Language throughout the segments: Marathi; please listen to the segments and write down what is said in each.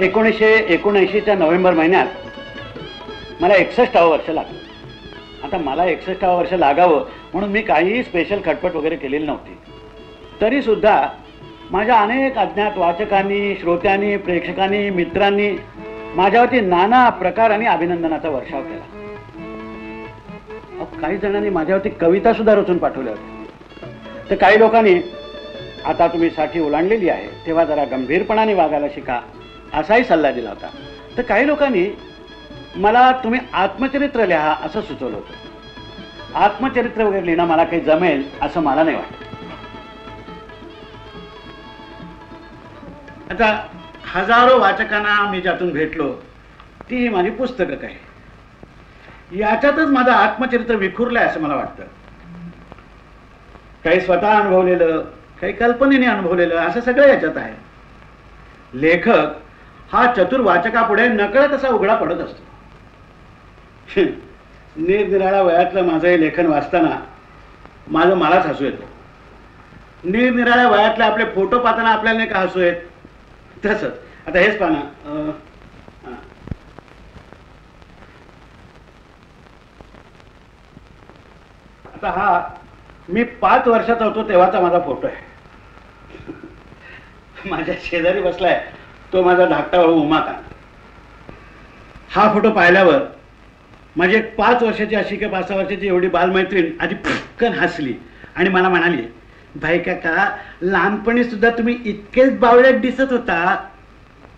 1979च्या नोव्हेंबर महिन्यात मला 61वं वर्ष लागलं. आता मला 61वं वर्ष लागावं म्हणून मी काहीही स्पेशल खटपट वगैरे केलेली नव्हती. तरी सुद्धा माझ्या अनेक अज्ञात वाचकांनी, श्रोत्यांनी, प्रेक्षकांनी, मित्रांनी माझ्यावरती नाना प्रकार आणि अभिनंदनाचा वर्षाव केला. काही जणांनी माझ्यावरती कविता सुद्धा रचून पाठवल्या होत्या. तर काही लोकांनी आता तुम्ही साठी ओलांडलेली आहे तेव्हा जरा गंभीरपणाने वागायला शिका असाही सल्ला दिला होता. तर काही लोकांनी मला तुम्ही आत्मचरित्र लिहा असं सुचवलं होतं. आत्मचरित्र वगैरे लिहिणं मला काही जमेल असं मला नाही वाटत. आता हजारो वाचकांना मी ज्यातून भेटलो ती माझी पुस्तकं काय, याच्यातच माझं आत्मचरित्र विखुरलंय असं मला वाटतं. काही स्वतः अनुभवलेलं, काही कल्पनेने अनुभवलेलं, असं सगळं याच्यात आहे. लेखक हा चतुर वाचकापुढे नकळत असा उघडा पडत असतो. निरनिराळ्या वयातलं माझं हे लेखन वाचताना मलाच हसू येतं. निरनिराळ्या वयातले आपले फोटो पाहताना आपल्याला नाही का हसू येत, तसंच आता हेच पाहा ना. आता हा मी 5 वर्षाचा होतो तेव्हाचा माझा फोटो आहे. माझ्या शेजारी बसलाय तो माझा धाकटा भाऊ उमाकांत. हा फोटो पाहिल्यावर माझी एक 5 वर्षाची अशी की 5-6 वर्षाची एवढी बालमैत्रीण आधी फटकन हसली आणि मला म्हणाली, भाई काका लहानपणी सुद्धा तुम्ही इतकेच बावळ्यात दिसत होता.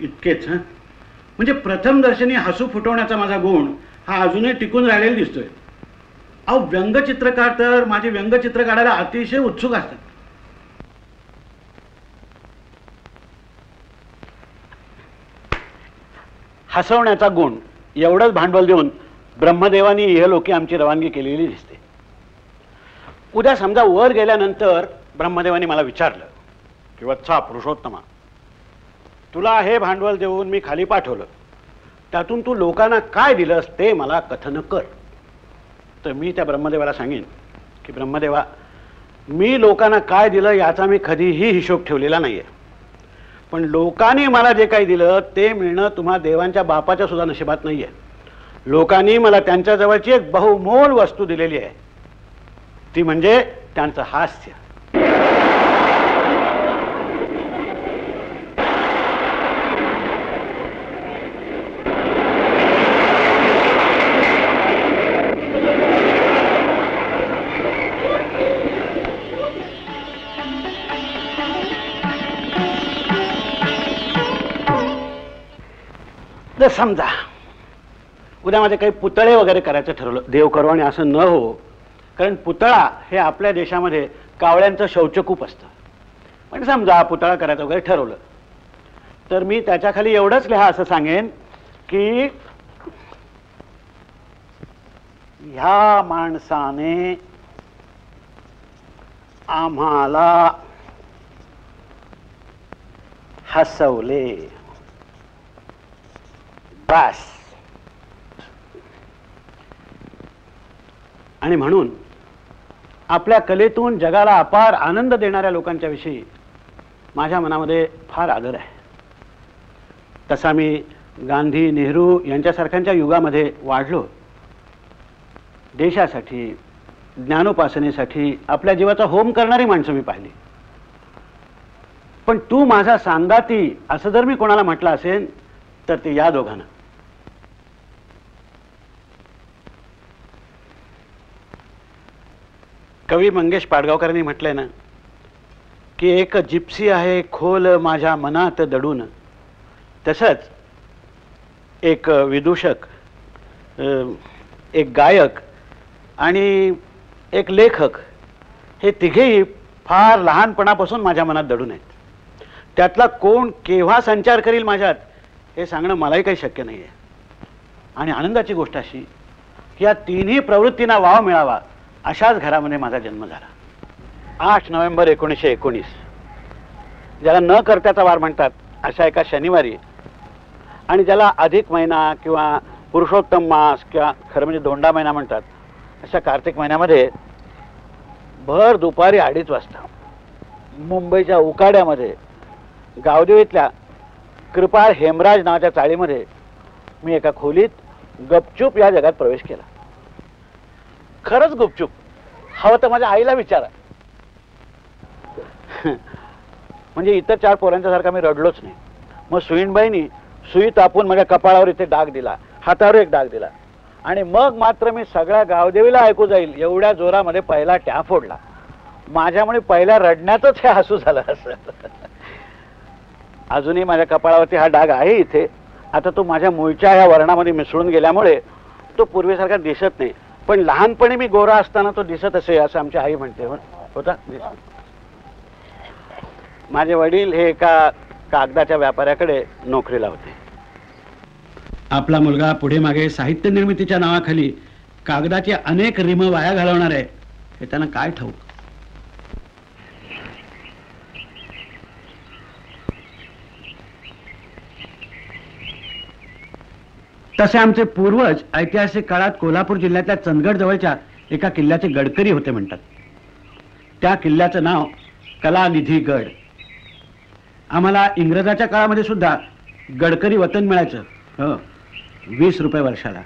इतकेच हा म्हणजे प्रथम दर्शनी हसू फुटवण्याचा माझा गुण हा अजूनही टिकून राहिलेला दिसतोय. अहो व्यंगचित्रकार तर माझे व्यंगचित्र काढायला अतिशय उत्सुक असतात. हसवण्याचा गुण एवढंच भांडवल देऊन ब्रह्मदेवानी इहलोकी आमची रवानगी केलेली दिसते. उद्या समजा वर गेल्यानंतर ब्रह्मदेवानी मला विचारलं की वत्सा पुरुषोत्तमा, तुला हे भांडवल देऊन मी खाली पाठवलं, त्यातून तू लोकांना काय दिलंस ते मला कथन कर. तर मी त्या ब्रह्मदेवाला सांगेन की ब्रह्मदेवा, मी लोकांना काय दिलं याचा मी कधीही हिशोब ठेवलेला नाही आहे, पण लोकांनी मला जे काही दिलं ते मिळणं तुम्हा देवांच्या बापाच्या सुद्धा नशिबात नाही आहे. लोकांनी मला त्यांच्याजवळची एक बहुमोल वस्तू दिलेली आहे, ती म्हणजे त्यांचं हास्य. जर समजा उद्या माझे काही पुतळे वगैरे करायचं ठरवलं, देव करो आणि असं न हो, कारण पुतळा हे आपल्या देशामध्ये कावळ्यांचं शौचकूप असतं. पण समजा पुतळा करायचं वगैरे ठरवलं तर मी त्याच्याखाली एवढंच लिहा असं सांगेन की ह्या माणसाने आम्हाला हसवले, बस. आणि म्हणून आपल्या कलेतून जगाला अपार आनंद देणाऱ्या लोकांच्या विषयी माझ्या मनामध्ये फार आदर आहे. तसा मी गांधी, नेहरू यांच्यासारख्यांच्या युगामध्ये वाढलो. देशासाठी, ज्ञानोपासनेसाठी आपल्या जीवाचा होम करणारी माणसं मी पाहिली. पण तू माझा सांगाती असं जर मी कोणाला म्हटलं असेल तर ते या दोघांना. कवी मंगेश पाडगावकरांनी म्हटलंय ना की एक जिप्सी आहे खोल माझ्या मनात दडून, तसंच एक विदूषक, एक गायक आणि एक लेखक हे तिघेही फार लहानपणापासून माझ्या मनात दडून आहेत. त्यातला कोण केव्हा संचार करील माझ्यात हे सांगणं मलाही काही शक्य नाही आहे. आणि आनंदाची गोष्ट अशी की या तिन्ही प्रवृत्तींना वाव मिळावा अशाच घरामध्ये माझा जन्म झाला. 8 नोव्हेंबर 1919, ज्याला न करत्याचा वार म्हणतात, अशा एका शनिवारी, आणि ज्याला अधिक महिना किंवा पुरुषोत्तम मास किंवा खरं म्हणजे धोंडा महिना म्हणतात, अशा कार्तिक महिन्यामध्ये भर दुपारी 2:30 वाजता मुंबईच्या उकाड्यामध्ये गावदेवीतल्या कृपाळ हेमराज नावाच्या चाळीमध्ये मी एका खोलीत गपचूप या जगात प्रवेश केला. खरंच गुपचूप. हवं तर माझ्या आईला विचारा. म्हणजे इतर 4 पोरांच्या सारखा मी रडलोच नाही. मग सुईणबाईंनी सुई तापून माझ्या कपाळावर इथे डाग दिला, हातावर एक डाग दिला, आणि मग मात्र मी सगळ्या गावदेवीला ऐकू जाईल एवढ्या जोरामध्ये पहिला ट्या फोडला. माझ्यामुळे पहिल्या रडण्यातच हे हसू झालं असं. अजूनही माझ्या कपाळावरती हा डाग आहे इथे. आता तो माझ्या मूळच्या ह्या वर्णामध्ये मिसळून गेल्यामुळे तो पूर्वीसारखा दिसत नाही, पण लहानपणी मी गोरा असताना तो दिसत असे असं आमची आई म्हणते. होता. माझे वडील हे एका कागदाच्या व्यापाऱ्याकडे नोकरीला होते. आपला मुलगा पुढे मागे साहित्य निर्मितीच्या नावाखाली कागदाची अनेक रिम वाया घालवणार आहे हे त्यांना काय ठाऊक. तसे आमचे पूर्वज ऐतिहासिक काळात कोल्हापूर जिल्ह्यातल्या चंदगड जवळच्या एका किल्ल्याचे गडकरी होते म्हणतात. त्या किल्ल्याचं नाव कलानिधी गड. आम्हाला इंग्रजाच्या काळामध्ये सुद्धा गडकरी वतन मिळायचं. 20 रुपये वर्षाला.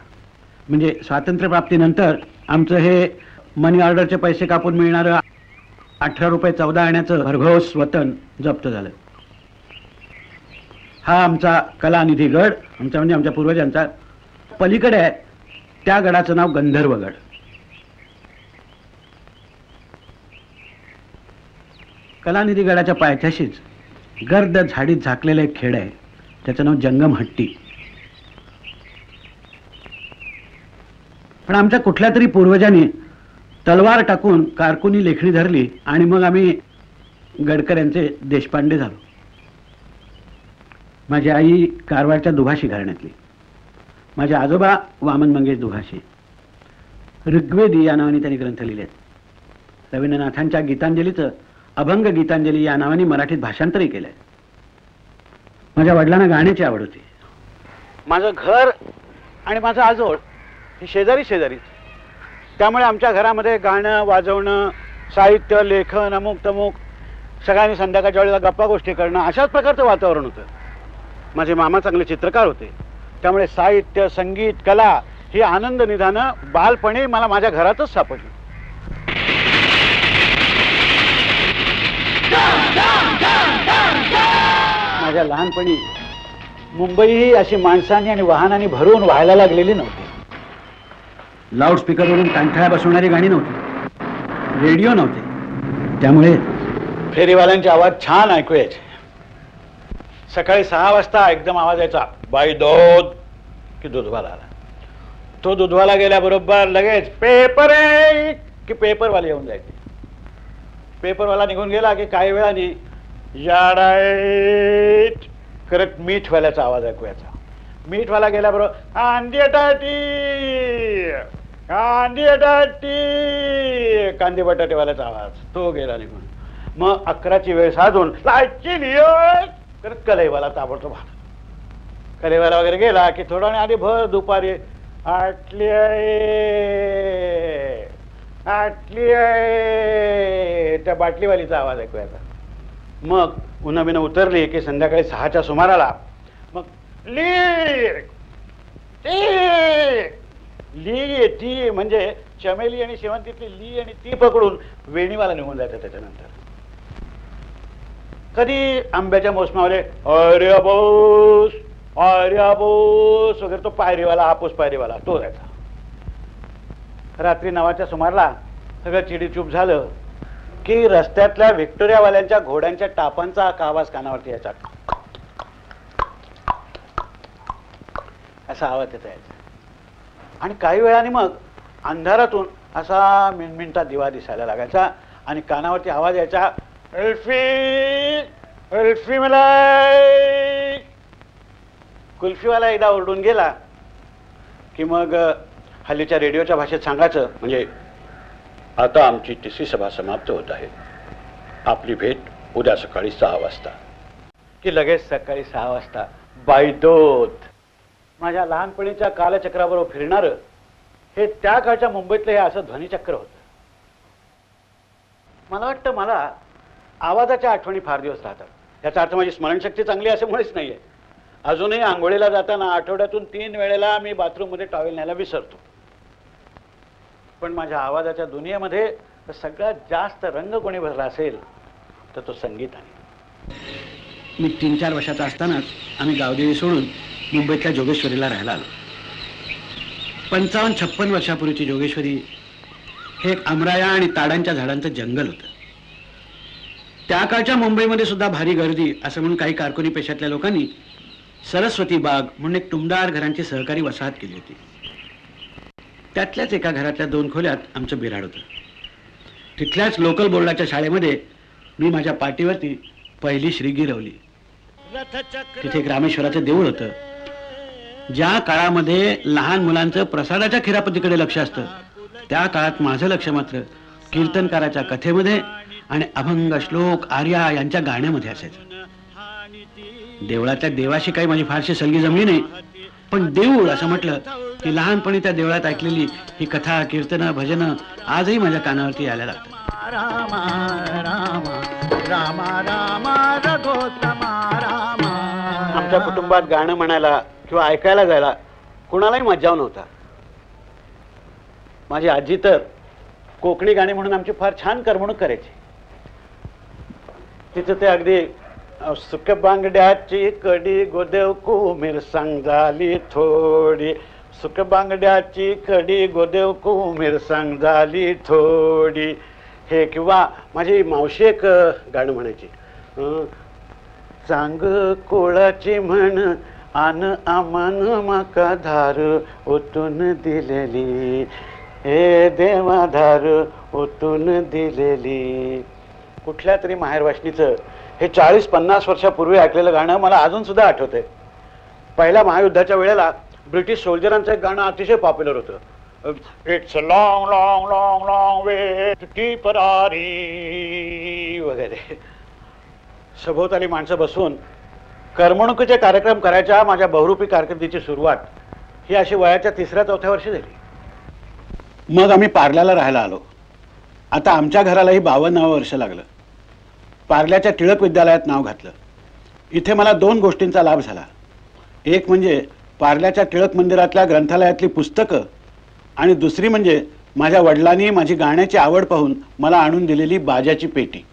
म्हणजे स्वातंत्र्यप्राप्तीनंतर आमचं हे मनी ऑर्डरचे पैसे कापून मिळणारं 18 रुपये 14 आण्याचं भरघोस वतन जप्त झालं. हा आमचा कलानिधी गड, आमचा म्हणजे आमच्या पूर्वजांचा. पलीकडे आहे त्या गडाचं नाव गंधर्वगड. कलानिधी गडाच्या पायथ्याशीच गर्द झाडीत झाकलेलं एक खेड आहे, त्याचं नाव जंगमहट्टी. पण आमच्या कुठल्या तरी पूर्वजांनी तलवार टाकून कारकुनी लेखणी धरली आणि मग आम्ही गडकऱ्यांचे देशपांडे झालो. माझी आई कारवारच्या दुभाषी घराण्यातली. माझे आजोबा वामन मंगेश दुभाषी. ऋग्वेदी या नावाने त्यांनी ग्रंथ लिहिले. रवींद्रनाथांच्या गीतांजलीचं अभंग गीतांजली या नावाने मराठीत भाषांतरही केलंय. माझ्या वडिलांना गाण्याची आवड होती. माझं घर आणि माझं आजोळ हे शेजारी शेजारीच. त्यामुळे आमच्या घरामध्ये गाणं वाजवणं, साहित्य, लेखन, अमुक तमुक, सगळ्यांनी संध्याकाळच्या वेळेला गप्पा गोष्टी करणं, अशाच प्रकारचं वातावरण होतं. माझे मामा चांगले चित्रकार होते, त्यामुळे साहित्य, संगीत, कला ही आनंद निधानं बालपणी मला माझ्या घरातच सापडली. माझ्या लहानपणी मुंबई ही अशी माणसांनी आणि वाहनांनी भरून व्हायला लागलेली नव्हती. लाऊडस्पीकरवरून कानठळ्या बसवणारी गाणी नव्हती, रेडिओ नव्हते, त्यामुळे फेरीवाल्यांचे आवाज छान ऐकू यायचे. सकाळी 6 वाजता एकदम आवाज यायचा, बाई दूध, की दूधवाला आला. तो दूधवाला गेल्याबरोबर लगेच पेपर आहे की पेपरवाले येऊन जायचे. पेपरवाला निघून गेला की काही वेळाने याडाईट करत मीठवाल्याचा आवाज ऐकू यायचा. मीठवाला गेल्याबरोबर कांदी कांदे बटाटेवाल्याचा आवाज, तो गेला निघून. मग 11ची वेळ साधून करत कलईवाला ताबडतोब आला. कलईवाला वगैरे गेला की थोडा आधी भर दुपारी आटली आहे त्या बाटलीवालीचा आवाज ऐकू यायचा. मग उन्हाबिनं उतरली की संध्याकाळी 6च्या सुमाराला मग ली ती म्हणजे चमेली आणि शेवंतीतली ली आणि ती पकडून वेणीवाला निघून जायचं. त्याच्यानंतर कधी आंब्याच्या मोसमामध्ये आर्याबोस वगैरे तो पायरीवाला, हापूस पायरीवाला तो जायचा. रात्री 9च्या सुमारला सगळं चिडीचूप झालं की रस्त्यातल्या व्हिक्टोरियावाल्यांच्या घोड्यांच्या टापांचा आवाज कानावरती यायचा. असा आवाज येता यायचा. आणि काही वेळाने मग अंधारातून असा मिनमिनता दिवा दिसायला लागायचा आणि कानावरती आवाज यायचा, कुल्फी मलाई. कुल्फीवाला एकदा ओरडून गेला की मग हल्लीच्या रेडिओच्या भाषेत सांगायचं, म्हणजे आता आमची तिसरी सभा समाप्त होत आहे, आपली भेट उद्या सकाळी 6 वाजता. की लगेच सकाळी 6 वाजता बायदोत. माझ्या लहानपणीच्या कालचक्राबरोबर फिरणारं हे त्या काळच्या मुंबईतलं हे असं ध्वनिचक्र होतं. मला वाटतं मला आवाजाच्या आठवणी फार दिवस राहतात. याचा अर्थ माझी स्मरणशक्ती चांगली असल्यामुळेच नाहीये, अजूनही आंघोळीला जाताना आठवड्यातून 3 वेळेला मी बाथरूममध्ये टॉवेल न्यायला विसरतो. पण माझ्या आवाजाच्या दुनियेमध्ये सगळ्यात जास्त रंग कोणी भरला असेल तर तो संगीताने. मी 3-4 वर्षाचा असतानाच आम्ही गावदेवी सोडून मुंबईतल्या जोगेश्वरीला राहायला आलो. 55-56 वर्षापूर्वीची जोगेश्वरी हे एक आमराया आणि ताडांच्या झाडांचं जंगल होतं. त्या काळच्या मुंबईमध्ये सुद्धा भारी गर्दी असं म्हणून काही कारकुनी पेशातल्या लोकांनी सरस्वती बाग म्हणून एक टुमदार घरांची सहकारी वसाहत केली होती. त्यातल्याच एका घरातल्या 2 खोल्यात आमचं बिराड होतं. तिथल्याच लोकल बोर्डाच्या शाळेमध्ये मी माझ्या पाठीवरती पहिली श्री गिरवली. तिथे एक रामेश्वराचं देऊळ होतं. ज्या काळामध्ये लहान मुलांचं प्रसादाच्या खिरापतीकडे लक्ष असतं त्या काळात माझं लक्ष मात्र कीर्तनकाराच्या कथेमध्ये आणि अभंग श्लोक आर्या यांच्या गाण्यामध्ये असायचं. देवळातल्या देवाशी काही माझी फारशी सलगी जमली नाही, पण देऊळ असं म्हटलं की लहानपणी त्या देवळात ऐकलेली ही कथा कीर्तन भजन आजही माझ्या कानावरती यायला लागतं. राम राम राम राम रघोत्तमा राम. आमच्या कुटुंबात गाणं म्हणायला किंवा ऐकायला जायला कुणालाही मज्जाव नव्हता. माझी आजी तर कोकणी गाणी म्हणून आमची फार छान करमणूक करायची. तिचं ते अगदी सुक्या बांगड्याची कडी गोदेव कुमीर सांग झाली थोडी, सुक्या बांगड्याची कडी गोदेव कुमीर सांग झाली थोडी, हे किंवा माझी मावशी एक गाणं म्हणायची, चांग कोळाची म्हण आन आमान माका धार ओतून दिलेली, हे देवा धार ओतून दिलेली. कुठल्या तरी माहेर वाशनीचं हे 40-50 वर्षापूर्वी ऐकलेलं गाणं मला अजून सुद्धा आठवतंय. पहिल्या महायुद्धाच्या वेळेला ब्रिटिश सोल्जरांचं एक गाणं अतिशय पॉप्युलर होतं, it's a long long long long way to Tipperary वगैरे. सभोवताली माणसं बसून करमणुकीचे कार्यक्रम करायच्या माझ्या बहुरूपी कारकिर्दीची सुरुवात ही अशी वयाच्या 3ऱ्या-4थ्या वर्षी झाली. मग आम्ही पार्ल्याला राहायला आलो. आता आमच्या घरालाही 52 वर्ष लागलं. पार्ल्याच्या टिळक विद्यालयात नाव घातलं. इथे मला 2 गोष्टींचा लाभ झाला. एक म्हणजे पार्ल्याच्या टिळक मंदिरातल्या ग्रंथालयातली पुस्तकं आणि दुसरी म्हणजे माझ्या वडिलांनी माझी गाण्याची आवड पाहून मला आणून दिलेली बाजाची पेटी.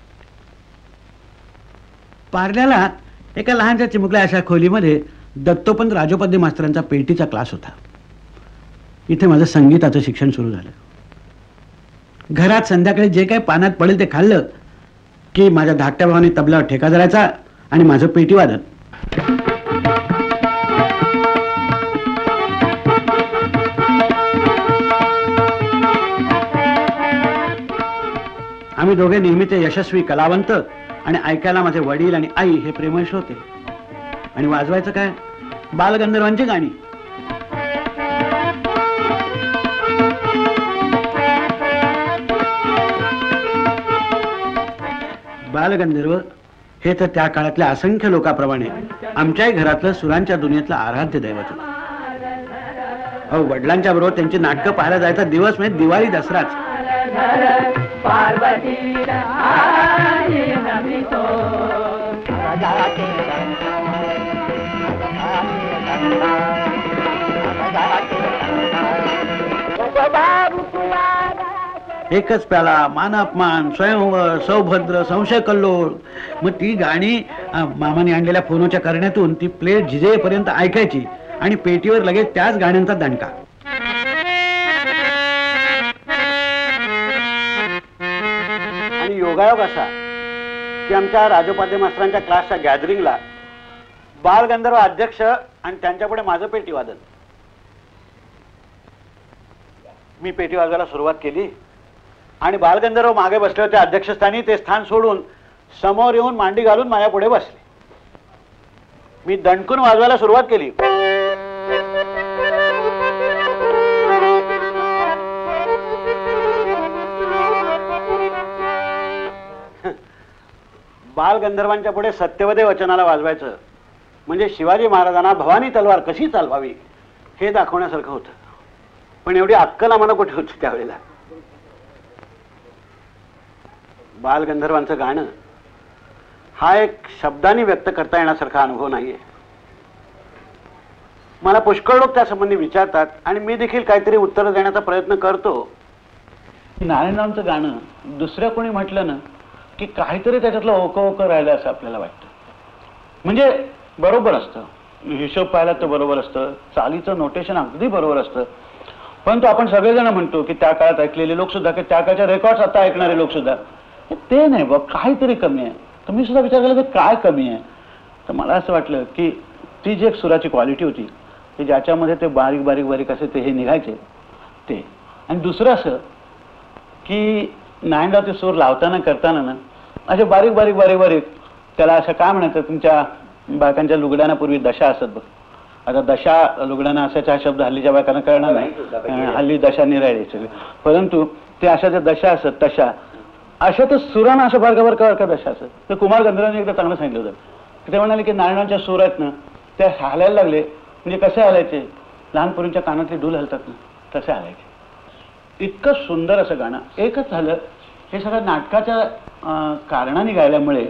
पार्ल्याला एका लहानशा चिमुकल्या अशा खोलीमध्ये दत्तोपंत राजोपाध्ये मास्तरांचा पेटीचा क्लास होता. इथे माझं संगीताचं शिक्षण सुरू झालं. घरात संध्याकाळी जे काही पानात पडेल ते खाल्लं की माझ्या धाकट्या भावाने तबल्यावर ठेका धरायचा आणि माझं पेटी वादन. आम्ही दोघे नेहमीचे यशस्वी कलावंत आणि ऐकायला माझे वडील आणि आई हे प्रेमळ होते. आणि वाजवायचं काय, बालगंधर्वांची गाणी. बालगंधर्व हे तर त्या काळातल्या असंख्य लोकांप्रमाणे आमच्याही घरातलं सुरांच्या दुनियेतलं आराध्य दैवत होतं. अहो, वडिलांच्या बरोबर त्यांची नाटकं पाहायला जायचा दिवस म्हणजे दिवाळी दसराच. एकच प्याला, मान अपमान, स्वयंवर, सौभद्र, संशय कल्लोळ. मग ती गाणी मामाने आणलेल्या फोनोच्या करण्यातून ती प्लेट झिजेपर्यंत ऐकायची आणि पेटीवर लगेच त्याच गाण्यांचा दणका. आणि योगायोग असा की आमच्या राजोपाध्ये मास्तरांच्या क्लासच्या गॅदरिंगला बालगंधर्व अध्यक्ष आणि त्यांच्यापुढे माझं पेटी वादन. मी पेटी वाजवायला सुरुवात केली आणि बालगंधर्व मागे बसले होते अध्यक्षस्थानी. ते स्थान सोडून समोर येऊन मांडी घालून माझ्या पुढे बसले. मी दणकून वाजवायला सुरुवात केली. बालगंधर्वांच्या पुढे सत्यवदे वचनाला वाजवायचं म्हणजे शिवाजी महाराजांना भवानी तलवार कशी चालवावी हे दाखवण्यासारखं होतं. पण एवढी अक्कल आम्हाला कुठे होती त्यावेळेला. बालगंधर्वांचं गाणं हा एक शब्दांनी व्यक्त करता येण्यासारखा अनुभव नाहीये. मला पुष्कळ लोक त्या संबंधी विचारतात आणि मी देखील काहीतरी उत्तर देण्याचा प्रयत्न करतो. नारायणरावांचं गाणं दुसऱ्या कोणी म्हटलं ना की काहीतरी त्याच्यातलं ओकं ओकं राहिलं असं आपल्याला वाटतं. म्हणजे बरोबर असतं, हिशोब पाहिला तर बरोबर असतं, चालीचं नोटेशन अगदी बरोबर असतं, परंतु आपण सगळेजण म्हणतो की त्या काळात ऐकलेले लोक सुद्धा, की त्या काळच्या रेकॉर्ड्स आता ऐकणारे लोक सुद्धा, ते नाही बघ काहीतरी कमी आहे. तुम्ही सुद्धा विचार केला तर काय कमी आहे. तर मला असं वाटलं की ती जी एक सुराची क्वालिटी होती की ज्याच्यामध्ये ते बारीक बारीक बारीक असे ते हे निघायचे ते, आणि दुसरं असं की नारायणराव ते सूर लावताना करताना ना असे बारीक बारीक बारीक बारीक त्याला असं काय म्हणायचं, तुमच्या बायकांच्या लुगड्यांपूर्वी दशा असत बघ. आता दशा लुगड्यांना असायचा हा शब्द हल्लीच्या बायकांना कळणार नाही, हल्ली दशा निराळी सगळी, परंतु ते अशा ज्या दशा असत तशा अशा तर सुरांना अशा बारका बारका बारका दशा असत. तर कुमार गंधर्वांनी एकदा चांगलं सांगितलं होतं की ते म्हणाले की नारायणांच्या सूर आहेत ना त्या हालायला लागले म्हणजे कसे हालायचे, लहान पोरींच्या कानातले डूल हलतात ना तसे हालायचे. इतकं सुंदर असं गाणं. एकच झालं, हे सगळं नाटकाच्या कारणाने गायल्यामुळे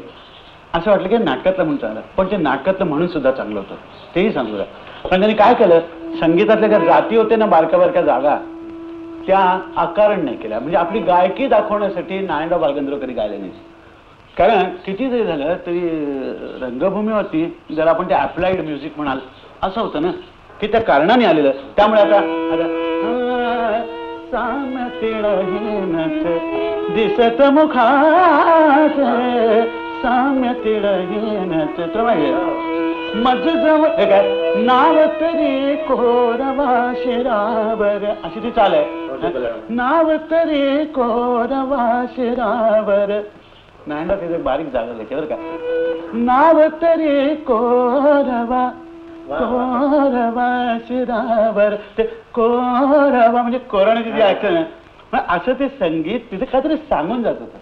असं वाटलं की नाटकातलं म्हणून चांगलं, पण ते नाटकातलं म्हणून सुद्धा चांगलं होतं, तेही सांगू द्या. पण त्यांनी काय केलं, संगीतातल्या ज्या जाती होते ना बारक्या बारक्या जागा त्या आकारण नाही केल्या. म्हणजे आपली गायकी दाखवण्यासाठी नारायणराव बालगंधर्व कधी गायले नाही. कारण किती जरी झालं तरी रंगभूमीवरती जर आपण ते अप्लाइड म्युझिक म्हणाल असं होतं ना की त्या कारणाने आलेलं. त्यामुळे आता दिसत मुखात साम्य तिळहीनच मज जवळ काय नाव तरी कोरवा शिरावर अशी ती चाल आहे. नाव तरी कोरवा शिरावर नायला तिथे बारीक जागा घ्यायची बरं का. नाव तरी कोरवा कोरवा शिरावर, ते कोरवा म्हणजे कोरण्याची जी ऐकलं ना असं ते संगीत तिथे काहीतरी सांगून जात होतं.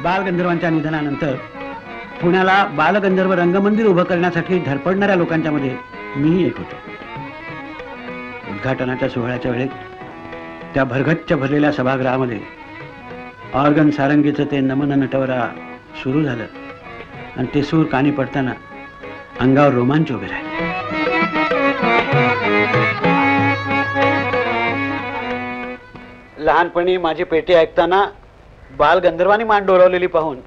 बालगंधर्वांच्या निधनानंतर पुण्याला बालगंधर्व रंगमंदिर उभं करण्यासाठी धडपडणाऱ्या लोकांच्या मध्ये मीही एक होतो. उद्घाटनाच्या सोहळ्याच्या वेळेत त्या भरगच्च भरलेल्या सभागृहामध्ये ऑर्गन सारंगीचं ते नमन नटवरा सुरू झालं आणि ते सूर कानी पडताना अंगावर रोमांच उभे राहिले. लहानपणी माझी पेटी ऐकताना बालगंधर्वांनी मान डोलावलेली पाहून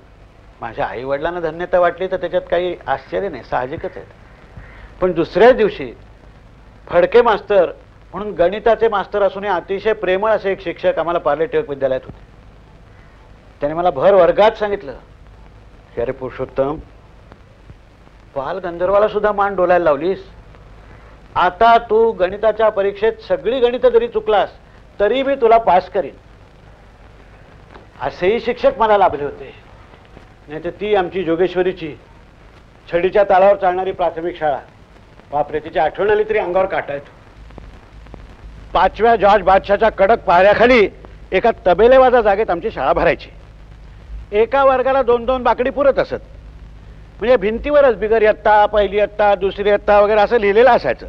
माझ्या आई वडिलांना धन्यता वाटली तर त्याच्यात काही आश्चर्य नाही, साहजिकच आहे. पण दुसऱ्याच दिवशी फडके मास्तर म्हणून गणिताचे मास्तर असूनही अतिशय प्रेमळ असे एक शिक्षक आम्हाला पार्ले टिळक विद्यालयात होते. त्याने मला भर वर्गात सांगितलं की अरे पुरुषोत्तम, बालगंधर्वाला सुद्धा मान डोलायला लावलीस. आता तू गणिताच्या परीक्षेत सगळी गणितं जरी चुकलास तरी मी तुला पास करीन. असेही शिक्षक मला लाभले होते. नाही तर ती आमची जोगेश्वरीची छडीच्या तालावर चालणारी प्राथमिक शाळा, बापरे तिची आठवण आली तरी अंगावर काटा येतो. 5व्या जॉर्ज बादशाहच्या कडक पाहऱ्याखाली एका तबेलेवाजा जागेत आमची शाळा भरायची. एका वर्गाला 2-2 बाकडी पुरत असत. म्हणजे भिंतीवरच बिगर इयत्ता, पहिली इयत्ता, दुसरी इयत्ता वगैरे असं लिहिलेलं असायचं.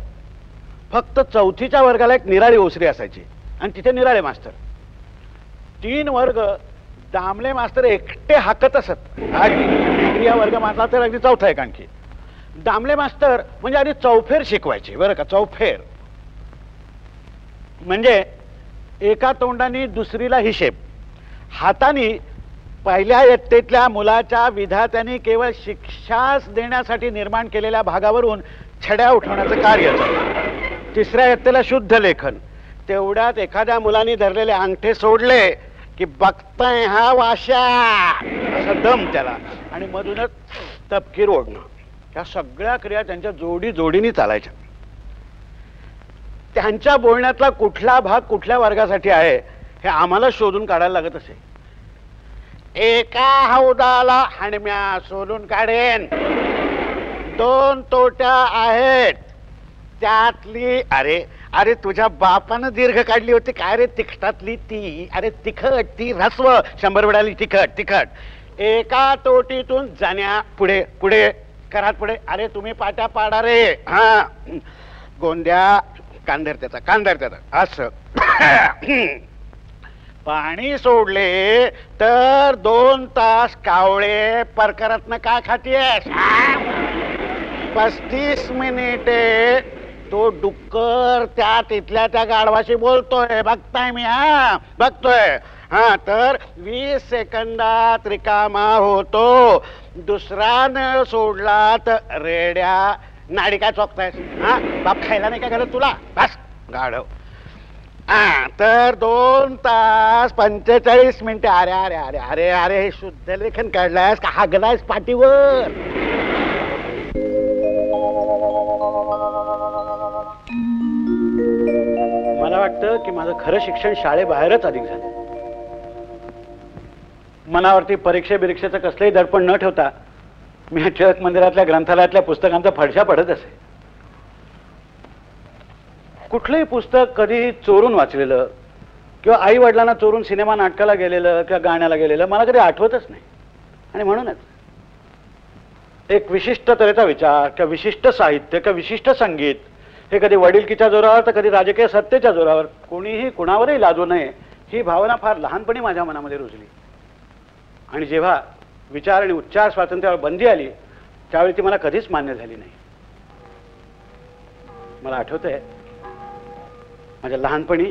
फक्त 4थीच्या वर्गाला एक निराळी ओसरी असायची आणि तिथे निराळे मास्तर. 3 वर्ग दामले मास्तर एकटे हाकत असत. या वर्ग मानला तर अगदी 4था एक आणखी. दामले मास्तर म्हणजे आधी चौफेर शिकवायचे बरं का. चौफेर म्हणजे एका तोंडाने दुसरीला हिशेब. हाताने पहिल्या इयत्तेतल्या मुलाच्या विधात्याने केवळ शिक्षाच देण्यासाठी निर्माण केलेल्या भागावरून छड्या उठवण्याचं कार्य चाललं. 3ऱ्या इयत्तेला शुद्ध लेखन. तेवढ्यात एखाद्या मुलाने धरलेले अंगठे सोडले की बघताय हा वाशा असा दम त्याला, आणि मधूनच तपकीर ओढणं. या सगळ्या क्रिया त्यांच्या जोडी जोडीने चालायच्या. त्यांच्या बोलण्यातला कुठला भाग कुठल्या वर्गासाठी आहे हे आम्हाला शोधून काढायला लागत असे. एका हौदाला हाणम्या सोलून काढेन, 2 तोट्या आहेत त्यातली. अरे अरे तुझ्या बापानं दीर्घ काढली होती काय रे तिखटातली ती. अरे तिखट ती रस्व 100 वेळाली तिखट तिखट. एका तोटीतून जाण्या पुढे पुढे करात पुढे. अरे तुम्ही पाट्या पाडा रे. हा गोंद्या कांदर त्याचा असं पाणी सोडले तर 2 तास कावळे परकरत्न काय खातीयस? 35 मिनिटे तो डुक्कर त्या गाढवाशी बोलतोय, बघताय मी, बघतोय. तर 20 सेकंदात रिकामा होतो. दुसरा नळ सोडला तर रेड्या नाडी काय चोखतायस? बाप खायला नाही का घालत तुला? बस गाढव. तर 2 तास 45 मिनिटे. अरे अरे अरे अरे अरे हे शुद्ध लेखन काढलायस का हागलायस पाठीवर? मला वाटतं की माझं खरं शिक्षण शाळेबाहेरच अधिक झालं. मनावरती परीक्षेचं कसलंही दडपण न ठेवता मी टिळक मंदिरातल्या ग्रंथालयातल्या पुस्तकांचा फडशा पडत असे. कुठलंही पुस्तक कधी चोरून वाचलेलं किंवा आई वडिलांना चोरून सिनेमा नाटकाला गेलेलं किंवा गाण्याला गेलेलं मला कधी आठवतच नाही. आणि म्हणूनच एक विशिष्ट तऱ्हेचा विचार किंवा विशिष्ट साहित्य किंवा विशिष्ट संगीत हे कधी वडिलकीच्या जोरावर तर कधी राजकीय सत्तेच्या जोरावर कोणीही कुणावरही लादू नये ही भावना फार लहानपणी माझ्या मनामध्ये रुजली. आणि जेव्हा विचार आणि उच्चार स्वातंत्र्यावर बंदी आली त्यावेळी ती मला कधीच मान्य झाली नाही. मला आठवतंय माझ्या लहानपणी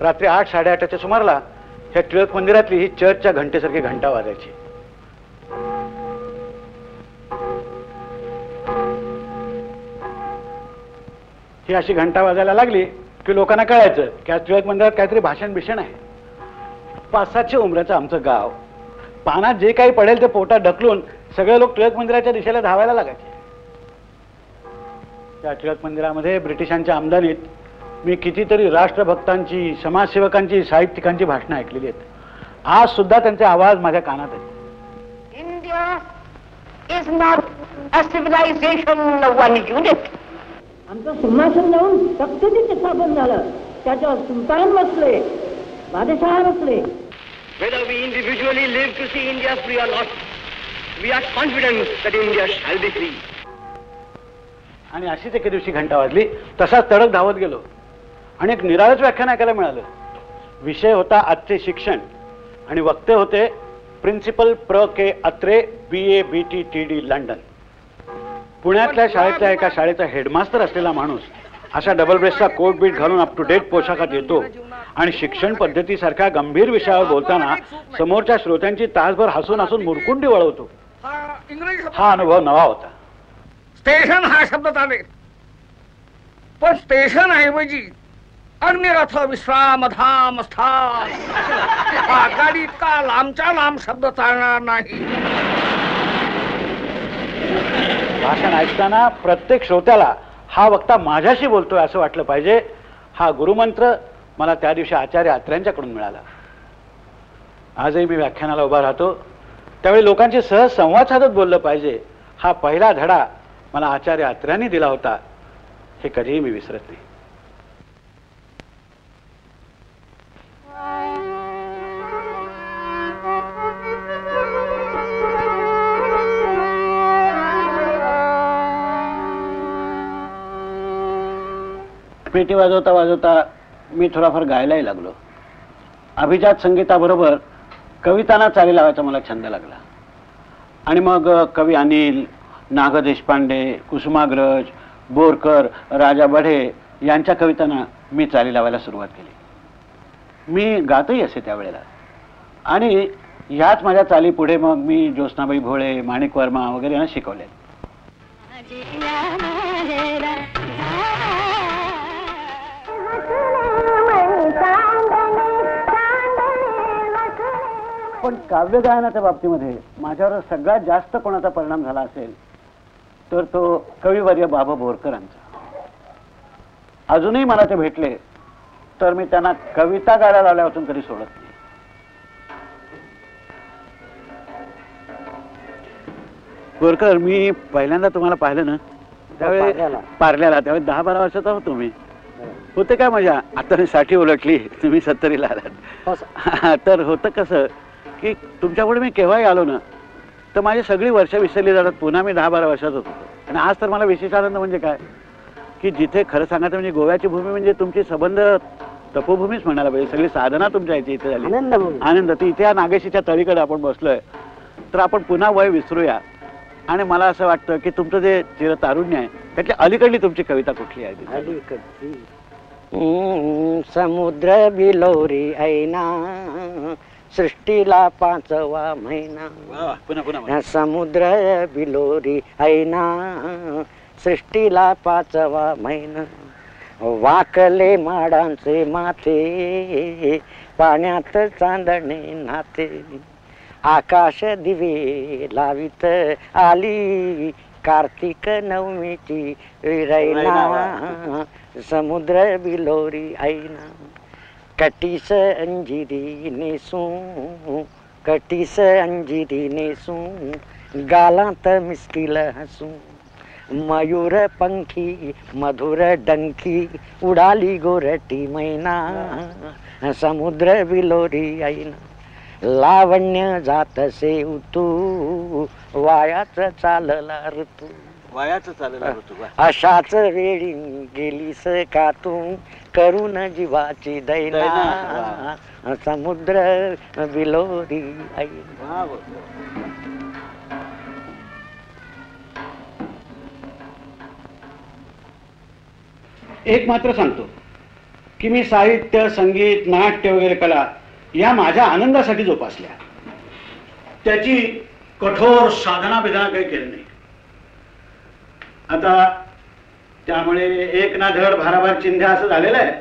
रात्री 8-8:30च्या सुमाराला ह्या टिळक मंदिरातली ही चर्चच्या घंटेसारखी घंटा वाजायची. ही अशी घंटा वाजायला लागली की लोकांना कळायचं की आज टिळक मंदिरात काहीतरी भाषण बिषण आहे. 5-700 उमऱ्याचं आमचं गाव. पानात जे काही पडेल ते पोटात ढकलून सगळे लोक टिळक मंदिराच्या दिशेला धावायला लागायचे. त्या टिळक मंदिरामध्ये ब्रिटिशांच्या आमदानीत मी कितीतरी राष्ट्रभक्तांची, समाजसेवकांची, साहित्यिकांची भाषणं ऐकलेली आहेत. आज सुद्धा त्यांचे आवाज माझ्या कानात आहेत. India is not a civilisation one unit. आमचं सिंहासन जाऊन सत्तेचे स्थापन झालं. त्याच्यावर सुलतान बसले, बादशाह बसले. Whether we individually live to see India free or not, we are confident that India shall be free. आणि अशीच एके दिवशी घंटा वाजली. तसाच तडक धावत गेलो आणि एक निराळच व्याख्यान ऐकायला मिळालं. विषय होता आजचे शिक्षण आणि वक्ते होते principal Pra K Atre, BA BT TD London. पुण्यातल्या शाळेतल्या एका शाळेचा हेडमास्तर असलेला माणूस अशा डबल ब्रेसचा कोट बीट घालून अप टू डेट पोशाखात येतो आणि शिक्षण पद्धतीसारख्या गंभीर विषयावर बोलताना समोरच्या श्रोत्यांची तासभर हसून हसून मुरकुंडी वळवतो. हा अनुभव नवा होता. स्टेशन हा शब्द चालेल, पण स्टेशन ऐवजी अग्निरथ विश्रामधाम स्थान हा गाडी इतका लांबच्या लांब शब्द चालणार नाही. भाषण ऐकताना प्रत्येक श्रोत्याला हा वक्ता माझ्याशी बोलतोय असं वाटलं पाहिजे. हा गुरुमंत्र मला त्या दिवशी आचार्य अत्र्यांच्याकडून मिळाला. आजही मी व्याख्यानाला उभा राहतो त्यावेळी लोकांची सहज संवाद साधत बोललं पाहिजे हा पहिला धडा मला आचार्य अत्र्यांनी दिला होता. हे कधीही मी विसरत नाही. पेटी वाजवता वाजवता मी थोडाफार गायलाही लागलो. अभिजात संगीताबरोबर कवितांना चाली लावायचा मला छंद लागला. आणि मग कवी अनिल, नाग देशपांडे, कुसुमाग्रज, बोरकर, राजा बढे यांच्या कवितांना मी चाली लावायला सुरुवात केली. मी गातही असे त्यावेळेला. आणि ह्याच माझ्या चाली पुढे मग मी ज्योत्स्नाबाई भोळे, माणिक वर्मा वगैरे यांना शिकवले. पण काव्यगायनाच्या बाबतीमध्ये माझ्यावर सगळ्यात जास्त कोणाचा परिणाम झाला असेल तर तो कविवर्य बाबा बोरकरांचा. अजूनही मला ते भेटले तर मी त्यांना कविता गायला लावल्यापासून कधी सोडत नाही. बोरकर, मी पहिल्यांदा तुम्हाला पाहिलं ना त्यावेळी पार्ल्याला, त्यावेळी 10-12 वर्षाचा होतो मी. होते काय मजा. आता मी 60 उलटली, तुम्ही 70ला आलात. तर होतं कसं की तुमच्यापुढे मी केव्हाही आलो ना तर माझी सगळी वर्ष विसरली जातात. पुन्हा मी 10-12 वर्षाचा होतो. आणि आज तर मला विशेष आनंद म्हणजे काय की जिथे खरं सांगायचं म्हणजे गोव्याची भूमी म्हणजे तुमची संबंध तपोभूमीच म्हणायला पाहिजे. सगळी साधना तुमच्या इथे झाली. आनंद. ती इथे या नागेशीच्या तळीकडे आपण बसलोय, तर आपण पुन्हा वय विसरूया. आणि मला असं वाटतं की तुमचं जे चिरतारुण्य आहे त्याच्या अलीकडली तुमची कविता कुठली आहे? अलीकडची समुद्र बिलोरी ऐना सृष्टीला 5वा महिना. पुन्हा पुन्हा. समुद्र बिलोरी ऐना सृष्टीला 5वा महिना. वाकले माडांचे माथे पाण्यात चांदणे नाते. आकाश दिवे लावित आली कार्तिक नवमीची रैना. समुद्र बिलोरी ऐना. कटीस अंजिरी नेसू कटीस अंजिरी नेसू गालांत मिस्किल हसू. मयूर पंखी मधुर डंकी उडाली गोरटी मैना. समुद्र बिलोरी ऐना. लावण्य जातसे उतू वायाच चालला ऋतू. वयाचं चाललं ऋतू. अशाच वेळी गेलीस का तू करून जीवाची दैना. समुद्र बिलोरी ऐना. एक मात्र सांगतो की मी साहित्य, संगीत, नाट्य वगैरे कला या माझ्या आनंदासाठी जोपासल्या. त्याची कठोर साधना बिधना काही केली नाही. आता त्यामुळे एक ना धड भाराभार चिंध्या असं झालेलं आहे.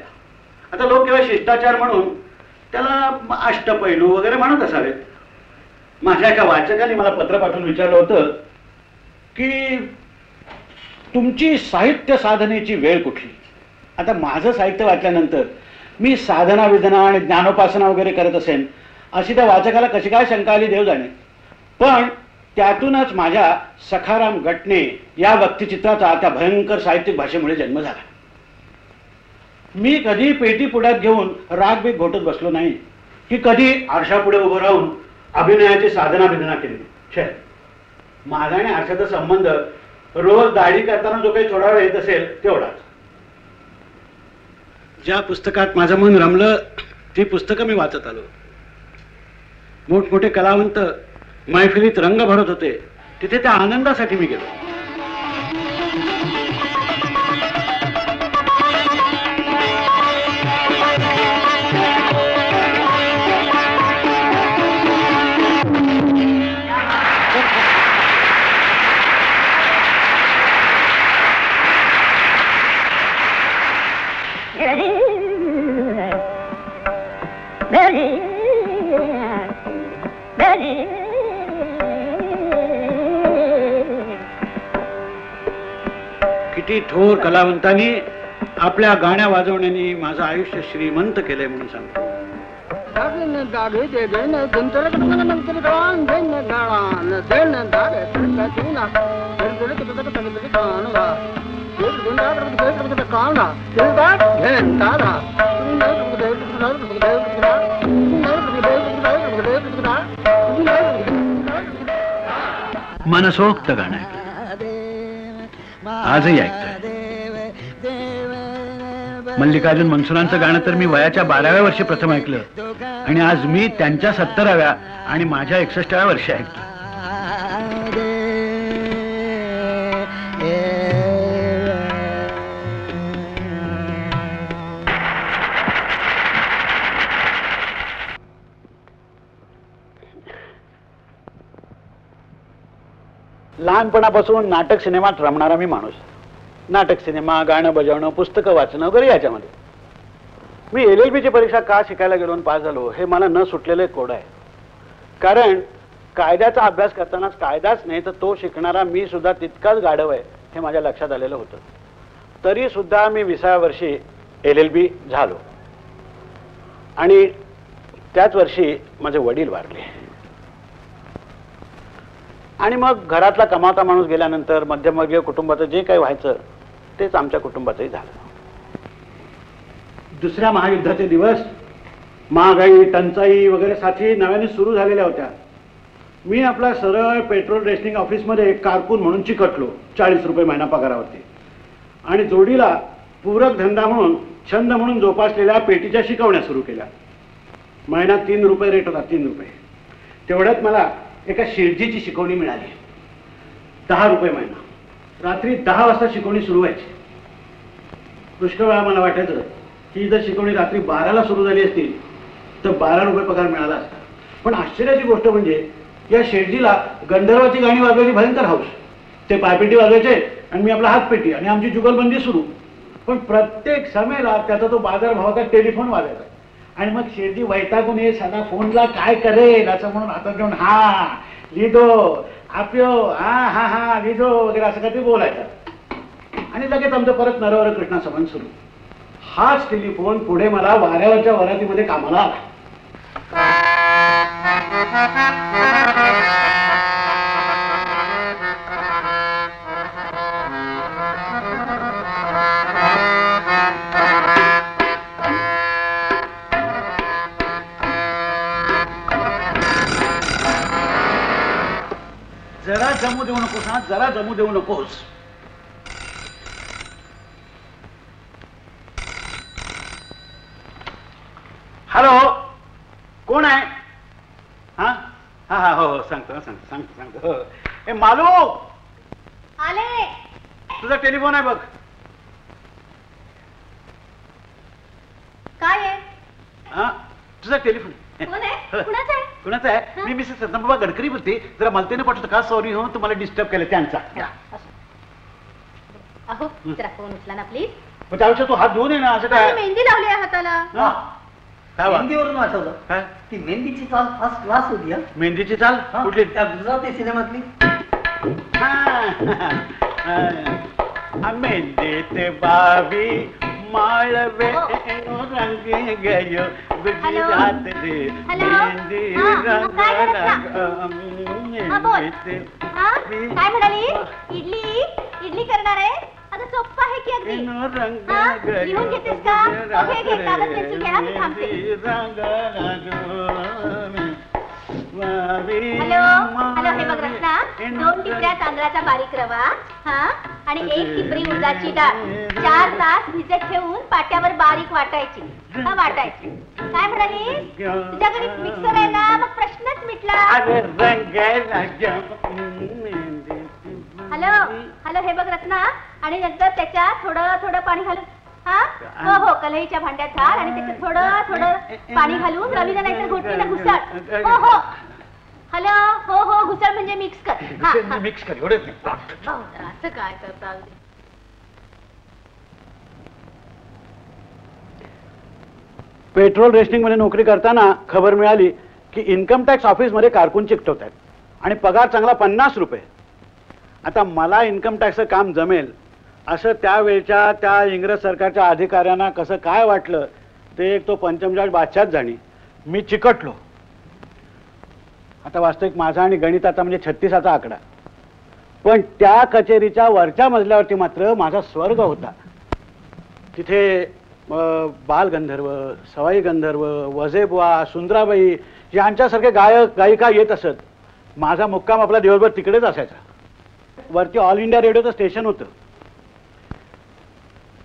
आता लोक केवळ शिष्टाचार म्हणून त्याला अष्टपैलू वगैरे म्हणत असावेत. माझ्या एका वाचकाने मला पत्र पाठवून विचारलं होतं की तुमची साहित्य साधनेची वेळ कुठली. आता माझं साहित्य वाचल्यानंतर मी साधना विधना आणि ज्ञानोपासना वगैरे करत असेन अशी त्या वाचकाला कशी काय शंका आली देव जाणे. पण त्यातूनच माझ्या सखाराम गटणे या व्यक्तिचित्राचा त्या भयंकर साहित्यिक भाषेमुळे जन्म झाला. मी कधी पेटी पुढ्यात घेऊन राग बीग घोटत बसलो नाही की कधी आरशापुढे उभं राहून अभिनयाची साधना विधना केली. छे, माझा आणि आरशाचा संबंध रोज दाढी करताना जो काही थोडा वेळ येत असेल तेवढाच. ज्या पुस्तकात माझं मन रमलं ती पुस्तकं मी वाचत आलो. मोठमोठे कलावंत मैफिलीत रंग भरत होते, तिथे त्या आनंदासाठी मी गेलो. किती थोर कलावंतांनी आपल्या गाण्या वाजवण्याने माझं आयुष्य श्रीमंत केलंय म्हणून सांगतो. मनसोक्त गाणं आजही ऐकतोय. मल्लिकार्जुन मनसुरांचं गाणं तर मी वयाच्या 12व्या वर्षी प्रथम ऐकलं आणि आज मी त्यांच्या 70व्या आणि माझ्या 61व्या वर्षी ऐकतो. लहानपणापासून नाटक सिनेमात रमणारा मी माणूस. नाटक सिनेमा, गाणं बजावणं, पुस्तकं वाचणं वगैरे याच्यामध्ये. मी LLB ची परीक्षा का शिकायला गेलो आणि पास झालो हे मला न सुटलेलं एक कोड आहे. कारण कायद्याचा अभ्यास करतानाच कायदाच नाही तर तो शिकणारा मी सुद्धा तितकाच गाढव आहे हे माझ्या लक्षात आलेलं होतं. तरी सुद्धा मी 20व्या वर्षी LLB झालो आणि त्याच वर्षी माझे वडील वारले. आणि मग घरातला कमावता माणूस गेल्यानंतर मध्यमवर्गीय कुटुंबाचं जे काही व्हायचं तेच आमच्या कुटुंबाचंही झालं. दुसऱ्या महायुद्धाचे दिवस, महागाई, टंचाई वगैरे साथी नव्याने सुरू झालेल्या होत्या. मी आपला सरळ पेट्रोल रेशनिंग ऑफिसमध्ये कारकून म्हणून चिकटलो 40 रुपये महिना पगारावरती. आणि जोडीला पूरक धंदा म्हणून छंद म्हणून जोपासलेल्या पेटीच्या शिकवण्या सुरू केल्या. महिना 3 रुपये रेट होता, 3 रुपये. तेवढ्यात मला एका शेठजीची शिकवणी मिळाली. 10 रुपये महिना. रात्री 10 वाजता शिकवणी सुरू व्हायची. पुष्कळ वेळा मला वाटायचं की जर शिकवणी रात्री 12ला सुरू झाली असती तर 12 रुपये पगार मिळाला असता. पण आश्चर्याची गोष्ट म्हणजे या शेठजीला गंधर्वाची गाणी वाजवायची भयंकर हौस. ते पायपेटी वाजवायचे आणि मी आपला हातपेटी आणि आमची जुगलबंदी सुरू. पण प्रत्येक समेला त्याचा तो बाजारभावाचा टेलिफोन वाजायचा आणि मग शेठजी वैतागून ये साधा फोनला काय करेल असं म्हणून हातात घेऊन हा लिहितो आप्यो हा हा हा लिहितो वगैरे असं काहीतरी बोलायचं आणि लगेच आमचं परत नरवर कृष्णा संबंध सुरू. हाच टेलिफोन पुढे मला वाऱ्यावरच्या वरातीमध्ये कामाला आला. जरा जमू देऊ नकोस हा, जरा जमू देऊ नकोस. हॅलो, कोण आहे? हा हा हा हो हो सांगतो सांगतो. ए मालू, आले. तुझा टेलिफोन आहे बघ. काय आहे? हा तुझा टेलिफोन. कोण आहे? कुणाचं आहे? कुणाचा आहे? मी मिसेस रत्नाबाबा गडकरी बोलते. जरा मलतेने पाठवतो का? सॉरी हो, तुम्हाला डिस्टर्ब केलं त्यांचा. अहो जरा फोन उचला ना प्लीज. मग त्यापेक्षा तू हात धुवून ये ना. असं काय? मेहंदी लावली आहे हाताला. काय वा? मेहंदीवरून आठवलं काय? ती मेहंदीची चाल फर्स्ट क्लास होती. मेहंदीची चाल कुठली? त्या गुजराती सिनेमातली. मेहंदीत बावी माळवे रंगी गयो गुजरात रे मेहंदी रंग काय म्हणाली? इडली इडली करणार आहे? आता सोप्पा आहे की अगदी. लिहून घेतेस का? ओके घे, कागद पेन्सिल घ्या, मी थांबते. हॅलो हॅलो, हे बघ रत्ना, 2 टिपऱ्या तांदळाचा बारीक रवा हा आणि 1 टिपरी उडदाची डाळ 4 तास भिजत ठेवून पाट्यावर बारीक वाटायची. हा वाटायची. काय म्हणाली? तुझ्याकडे मिक्सर आहे ना? मग प्रश्नच मिटला. हॅलो हॅलो, हे बघ रत्ना, आणि नंतर त्याच्यात थोडं थोडं पाणी घालून हा हो हो कढईच्या भांड्यात घाल आणि त्याच्यात थोडं थोडं पाणी घालून रवीला नाहीतर घोटणीला घुसळ. हो हो हॅलो हो हो घुसळ म्हणजे मिक्स कर. हा मिक्स कर. एवढं असं काय करता? पेट्रोल रेस्टिंग मध्ये नोकरी करताना खबर मिळाली की इन्कम टॅक्स ऑफिस मध्ये कारकून चिकटवत आहेत आणि पगार चांगला 50 रुपये. आता मला इन्कम टॅक्सचं काम जमेल असं त्यावेळच्या त्या इंग्रज सरकारच्या अधिकाऱ्यांना कसं काय वाटलं ते एक तो पंचमजाज बादशाहच जाणी. मी चिकटलो. आता वास्तविक माझा आणि गणिताचा म्हणजे 36चा आकडा. पण त्या कचेरीच्या वरच्या मजल्यावरती मात्र माझा स्वर्ग होता. तिथे बालगंधर्व, सवाई गंधर्व, वजेबुवा, सुंदराबाई यांच्यासारखे गायक गायिका येत असत. माझा मुक्काम आपला दिवसभर तिकडेच असायचा. वरती ऑल इंडिया रेडिओचं स्टेशन होतं.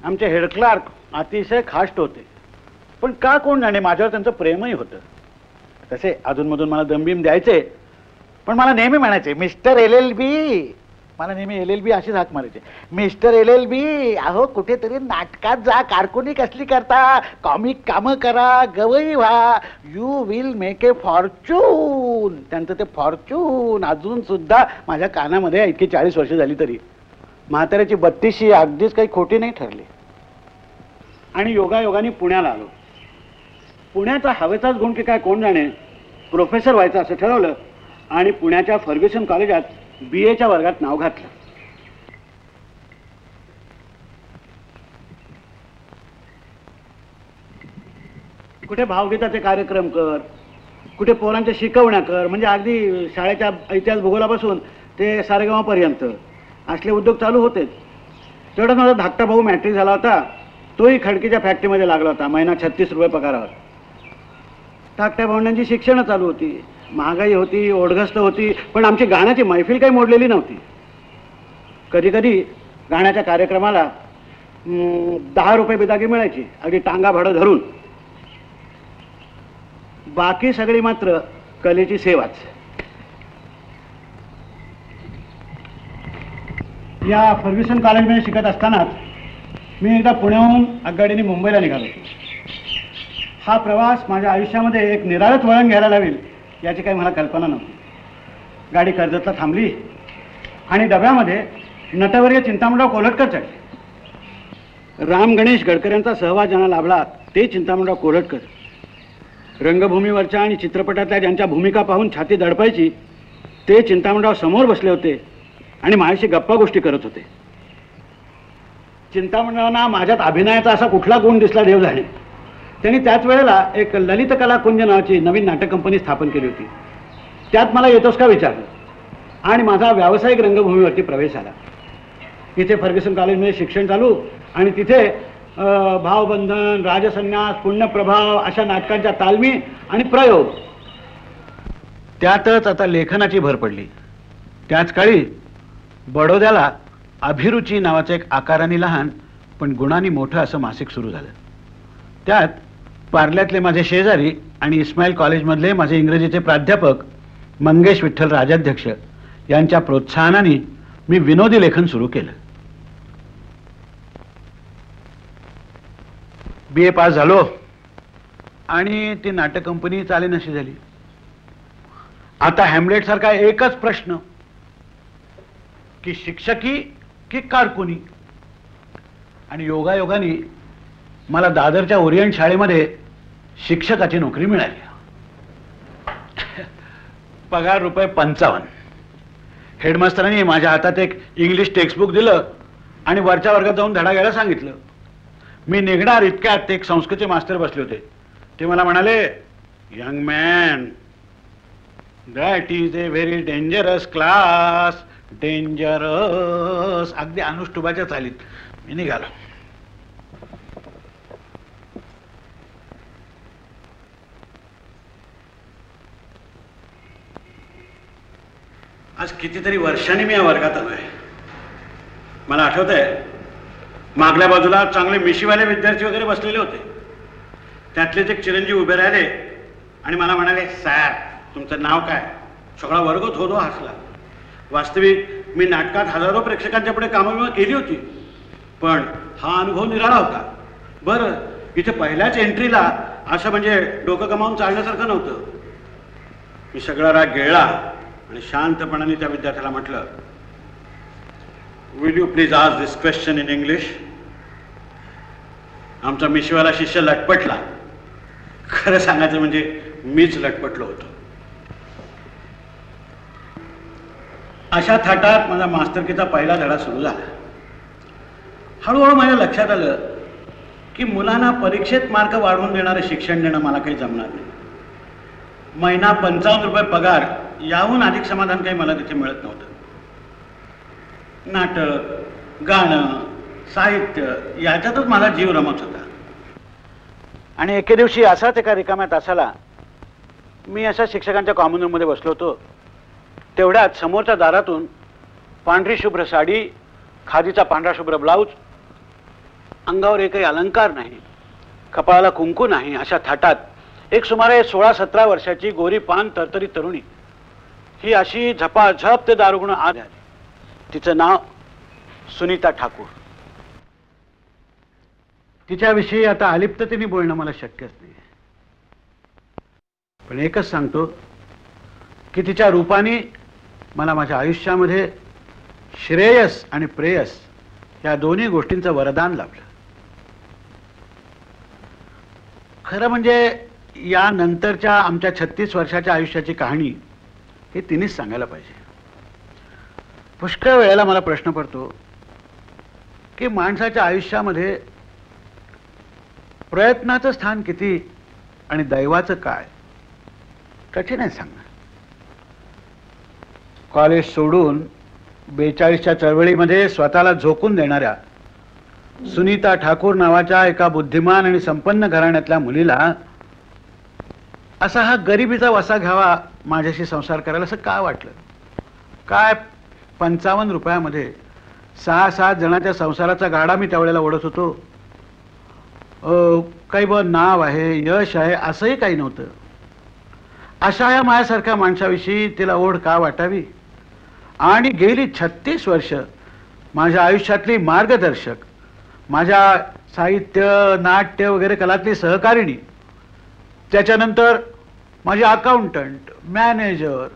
आमचे हेड क्लार्क अतिशय खाष्ट होते. पण का कोण जाणे माझ्यावर त्यांचं प्रेमही होतं. तसे अधूनमधून मला दमबीम द्यायचे. पण मला नेहमी म्हणायचे मिस्टर LLB. मला नेहमी LLB अशीच हाक मारायचे. मिस्टर LLB, अहो कुठेतरी नाटकात जा, कारकुनी कसली करता, कॉमिक कामं करा, गवई व्हा, you will make a Fortune. त्यांचं ते फॉर्च्यून अजून सुद्धा माझ्या कानामध्ये इतकी 40 वर्ष झाली तरी. म्हाताऱ्याची 32शी अगदीच काही खोटी नाही ठरली. आणि योगायोगाने पुण्याला आलो. पुण्याचा हवेचाच गुण की काय कोण जाणे, प्रोफेसर व्हायचं असं ठरवलं आणि पुण्याच्या फर्ग्युसन कॉलेजात BAच्या वर्गात नाव घातलं. कुठे भावगीताचे कार्यक्रम कर, कुठे पोरांच्या शिकवण्या कर, म्हणजे अगदी शाळेच्या इतिहास भूगोलापासून ते सारेगावापर्यंत असले उद्योग चालू होतेच. तेवढाच माझा धाकटा भाऊ मॅट्रिक झाला होता. तोही खडकीच्या फॅक्टरीमध्ये लागला होता. महिना 36 रुपये पगारावर. धाकट्या भावंडांची शिक्षणं चालू होती. महागाई होती, ओढगस्त होती. पण आमची गाण्याची मैफिल काही मोडलेली नव्हती. कधी कधी गाण्याच्या कार्यक्रमाला 10 रुपये बिदागी मिळायची, अगदी टांगा भाडं धरून. बाकी सगळी मात्र कलेची सेवाच. या फर्ग्युसन कॉलेजमध्ये शिकत असतानाच मी एकदा पुण्याहून आगगाडीने मुंबईला निघालो. हा प्रवास माझ्या आयुष्यामध्ये एक निराळच वळण घ्यायला लावेल याची काही मला कल्पना नव्हती. गाडी कर्जतला थांबली आणि डब्यामध्ये नटवर्य चिंतामणराव कोल्हटकर चढले. राम गणेश गडकर यांचा सहवास ज्यांना लाभला ते चिंतामणराव कोल्हटकर. रंगभूमीवरच्या आणि चित्रपटातल्या ज्यांच्या भूमिका पाहून छाती दडपायची ते चिंतामणराव समोर बसले होते आणि माझ्याशी गप्पा गोष्टी करत होते. चिंतामणरावांना माझ्यात अभिनयाचा असा कुठला गुण दिसला देव जाणे. त्यांनी त्याच वेळेला एक ललित कला कुंज नावाची नवीन नाटक कंपनी स्थापन केली होती. त्यात मला येतोस का विचारलं आणि माझा व्यावसायिक रंगभूमीवरती प्रवेश झाला. इथे फर्ग्युसन कॉलेजमध्ये शिक्षण चालू आणि तिथे भावबंधन, राजसन्यास, पुण्यप्रभाव अशा नाटकांच्या तालमी आणि प्रयोग. त्यातच आता लेखनाची भर पडली. त्याच काळी बडोद्याला अभिरुची नावाचं एक आकाराने लहान पण गुणांनी मोठं असं मासिक सुरू झालं. त्यात पार्ल्यातले माझे शेजारी आणि इस्माईल कॉलेजमधले माझे इंग्रजीचे प्राध्यापक मंगेश विठ्ठल राजाध्यक्ष यांच्या प्रोत्साहनाने मी विनोदी लेखन सुरू केलं. BA पास झालो आणि ती नाटक कंपनी चालेनाशी झाली. आता हॅमलेट सारखा एकच प्रश्न की शिक्षकी की कारकुनी. आणि योगायोगाने मला दादरच्या ओरिएंट शाळेमध्ये शिक्षकाची नोकरी मिळाली. पगार ₹55. हेडमास्टरांनी माझ्या हातात एक इंग्लिश टेक्स्टबुक दिलं आणि वरच्या वर्गात जाऊन धडा घ्यायला सांगितलं. मी निघणार इतक्यात एक संस्कृतचे मास्टर बसले होते. ते मला म्हणाले, young man, that is a very dangerous class, dangerous. अगदी अनुष्टुबाच्या चालीत मी निघालो. आज कितीतरी वर्षांनी मी या वर्गात आलोय. मला आठवत आहे मागल्या बाजूला चांगले मिशीवाले विद्यार्थी वगैरे बसलेले होते. त्यातलेच एक चिरंजीव उभे राहिले आणि मला म्हणाले, सर तुमचं नाव काय? सगळा वर्ग थोडो हसला. वास्तविक मी नाटकात हजारो प्रेक्षकांच्या पुढे कामं केली होती पण हा अनुभव निराळा होता. बरं, इथे पहिल्याच एंट्रीला असं म्हणजे डोकं कमावून चालण्यासारखं नव्हतं. मी सगळा राग गिळला आणि शांतपणाने त्या विद्यार्थ्याला म्हटलं, will you please ask this question in English. आमचा मिशीवाला शिष्य लटपटला. खरं सांगायचं म्हणजे मीच लटपटलो होतो. अशा थाटात माझा मास्तरकीचा पहिला धडा सुरू झाला. हळूहळू माझ्या लक्षात आलं की मुलांना परीक्षेत मार्क वाढवून देणारं शिक्षण देणं मला काही जमणार नाही. महिना ₹55 पगार याहून अधिक समाधान काही मला तिथे मिळत नव्हतं. नाटक, गाणं, साहित्य याच्यातच माझा जीव रमत होता. आणि एके दिवशी असाच एका रिकाम्या तासाला मी अशा शिक्षकांच्या कॉमन रूममध्ये बसलो होतो. तेवढ्यात समोरच्या दारातून पांढरी शुभ्र साडी, खादीचा पांढरा शुभ्र ब्लाऊज, अंगावर एकही अलंकार नाही, कपाळाला कुंकू नाही, अशा थाटात एक सुमारे 16-17 वर्षाची गोरी पान तरतरी तरुणी ही अशी झपाझप ते दारुगुण आत आली. तिचं नाव सुनीता ठाकूर. तिच्याविषयी आता अलिप्ततेने बोलणं मला शक्यच नाही. पण एकच सांगतो की तिच्या रूपाने मला माझ्या आयुष्यामध्ये श्रेयस आणि प्रेयस या दोन्ही गोष्टींचं वरदान लाभलं. खरं म्हणजे या नंतरच्या आमच्या 36 वर्षाच्या आयुष्याची कहाणी हे तिनेच सांगायला पाहिजे. पुष्कळ वेळेला मला प्रश्न पडतो की माणसाच्या आयुष्यामध्ये प्रयत्नाचं स्थान किती आणि दैवाचं काय? कठीण आहे सांगणं. कॉलेज सोडून 42च्या चळवळीमध्ये स्वतःला झोकून देणाऱ्या सुनीता ठाकूर नावाच्या एका बुद्धिमान आणि संपन्न घराण्यातल्या मुलीला असा हा गरिबीचा वसा घ्यावा माझ्याशी संसार करायला असं का वाटलं? काय 55 रुपयामध्ये 6-7 जणांच्या संसाराचा गाडा मी त्यावेळेला ओढत होतो. काही नाव आहे, यश आहे असंही काही नव्हतं. अशा या माझ्यासारख्या माणसाविषयी तिला ओढ का वाटावी? आणि गेली 36 वर्ष माझ्या आयुष्यातली मार्गदर्शक, माझ्या साहित्य नाट्य वगैरे कलातली सहकारिणी, त्याच्यानंतर माझे अकाउंटंट, मॅनेजर,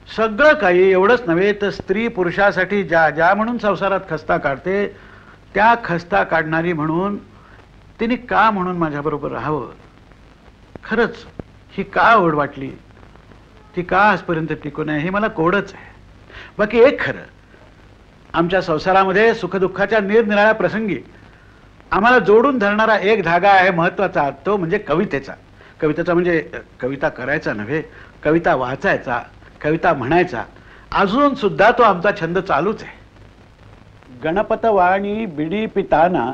सगळं काही. एवढंच नव्हे तर स्त्री पुरुषासाठी ज्या ज्या म्हणून संसारात खस्ता काढते त्या खस्ता काढणारी म्हणून तिने का म्हणून माझ्याबरोबर राहावं? खरंच ही का ओढ वाटली, ती का आजपर्यंत टिकून आहे, हे मला कोडच आहे. बाकी एक खरं, आमच्या संसारामध्ये सुखदुःखाच्या निरनिराळ्या प्रसंगी आम्हाला जोडून धरणारा एक धागा आहे महत्वाचा, तो म्हणजे कवितेचा. कवितेचा म्हणजे कविता करायचा नव्हे, कविता वाचायचा, कविता म्हणायचा. अजून सुद्धा तो आमचा छंद चालूच आहे. गणपतवाणी बिडी पिताना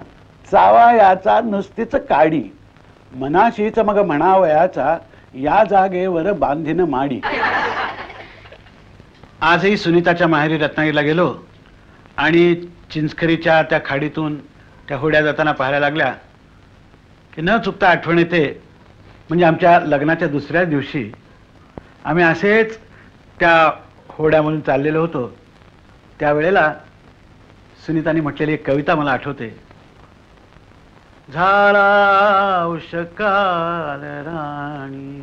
चावायाचा नुसतीच काडी, मनाशीच मग म्हणावयाचा या जागेवर बांधीन माडी. आजही सुनीताच्या माहेरी रत्नागिरीला गेलो आणि चिंचखरीच्या त्या खाडीतून त्या होड्या जाताना पाहायला लागल्या की न चुकता आठवण येते. म्हणजे आमच्या लग्नाच्या दुसऱ्या दिवशी आम्ही असेच त्या होड्यामधून चाललेलो होतो. त्यावेळेला सुनीताने म्हटलेली एक कविता मला आठवते. झाला उषकाल राणी,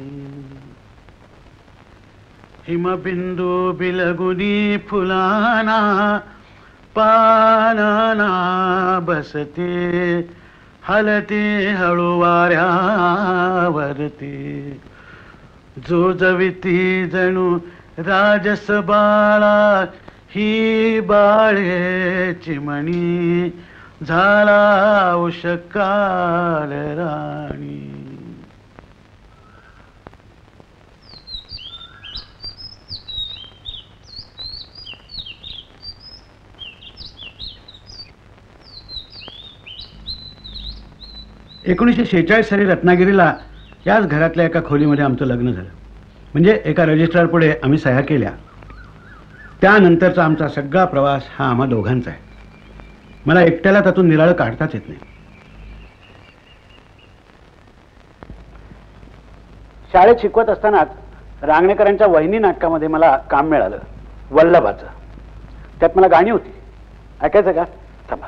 हिमबिंदू बिलगुनी फुलाना, पानाना बसते हलते हळू वाऱ्यावरती, जो जविती जणू राजस बाळा, ही बाळे चिमणी, झाला उषकाल राणी. एकोणीसशे 46 साली रत्नागिरीला याच घरातल्या एका खोलीमध्ये आमचं लग्न झालं. म्हणजे एका रजिस्ट्रार पुढे आम्ही सह्या केल्या. त्यानंतरचा आमचा सगळा प्रवास हा आम्हा दोघांचा आहे. मला एकट्याला त्यातून निराळं काढताच येत नाही. शाळेत शिकवत असतानाच रांगणेकरांच्या वहिनी नाटकामध्ये मला काम मिळालं, वल्लभाचं. त्यात मला गाणी होती. ऐकायचं का? थांबा.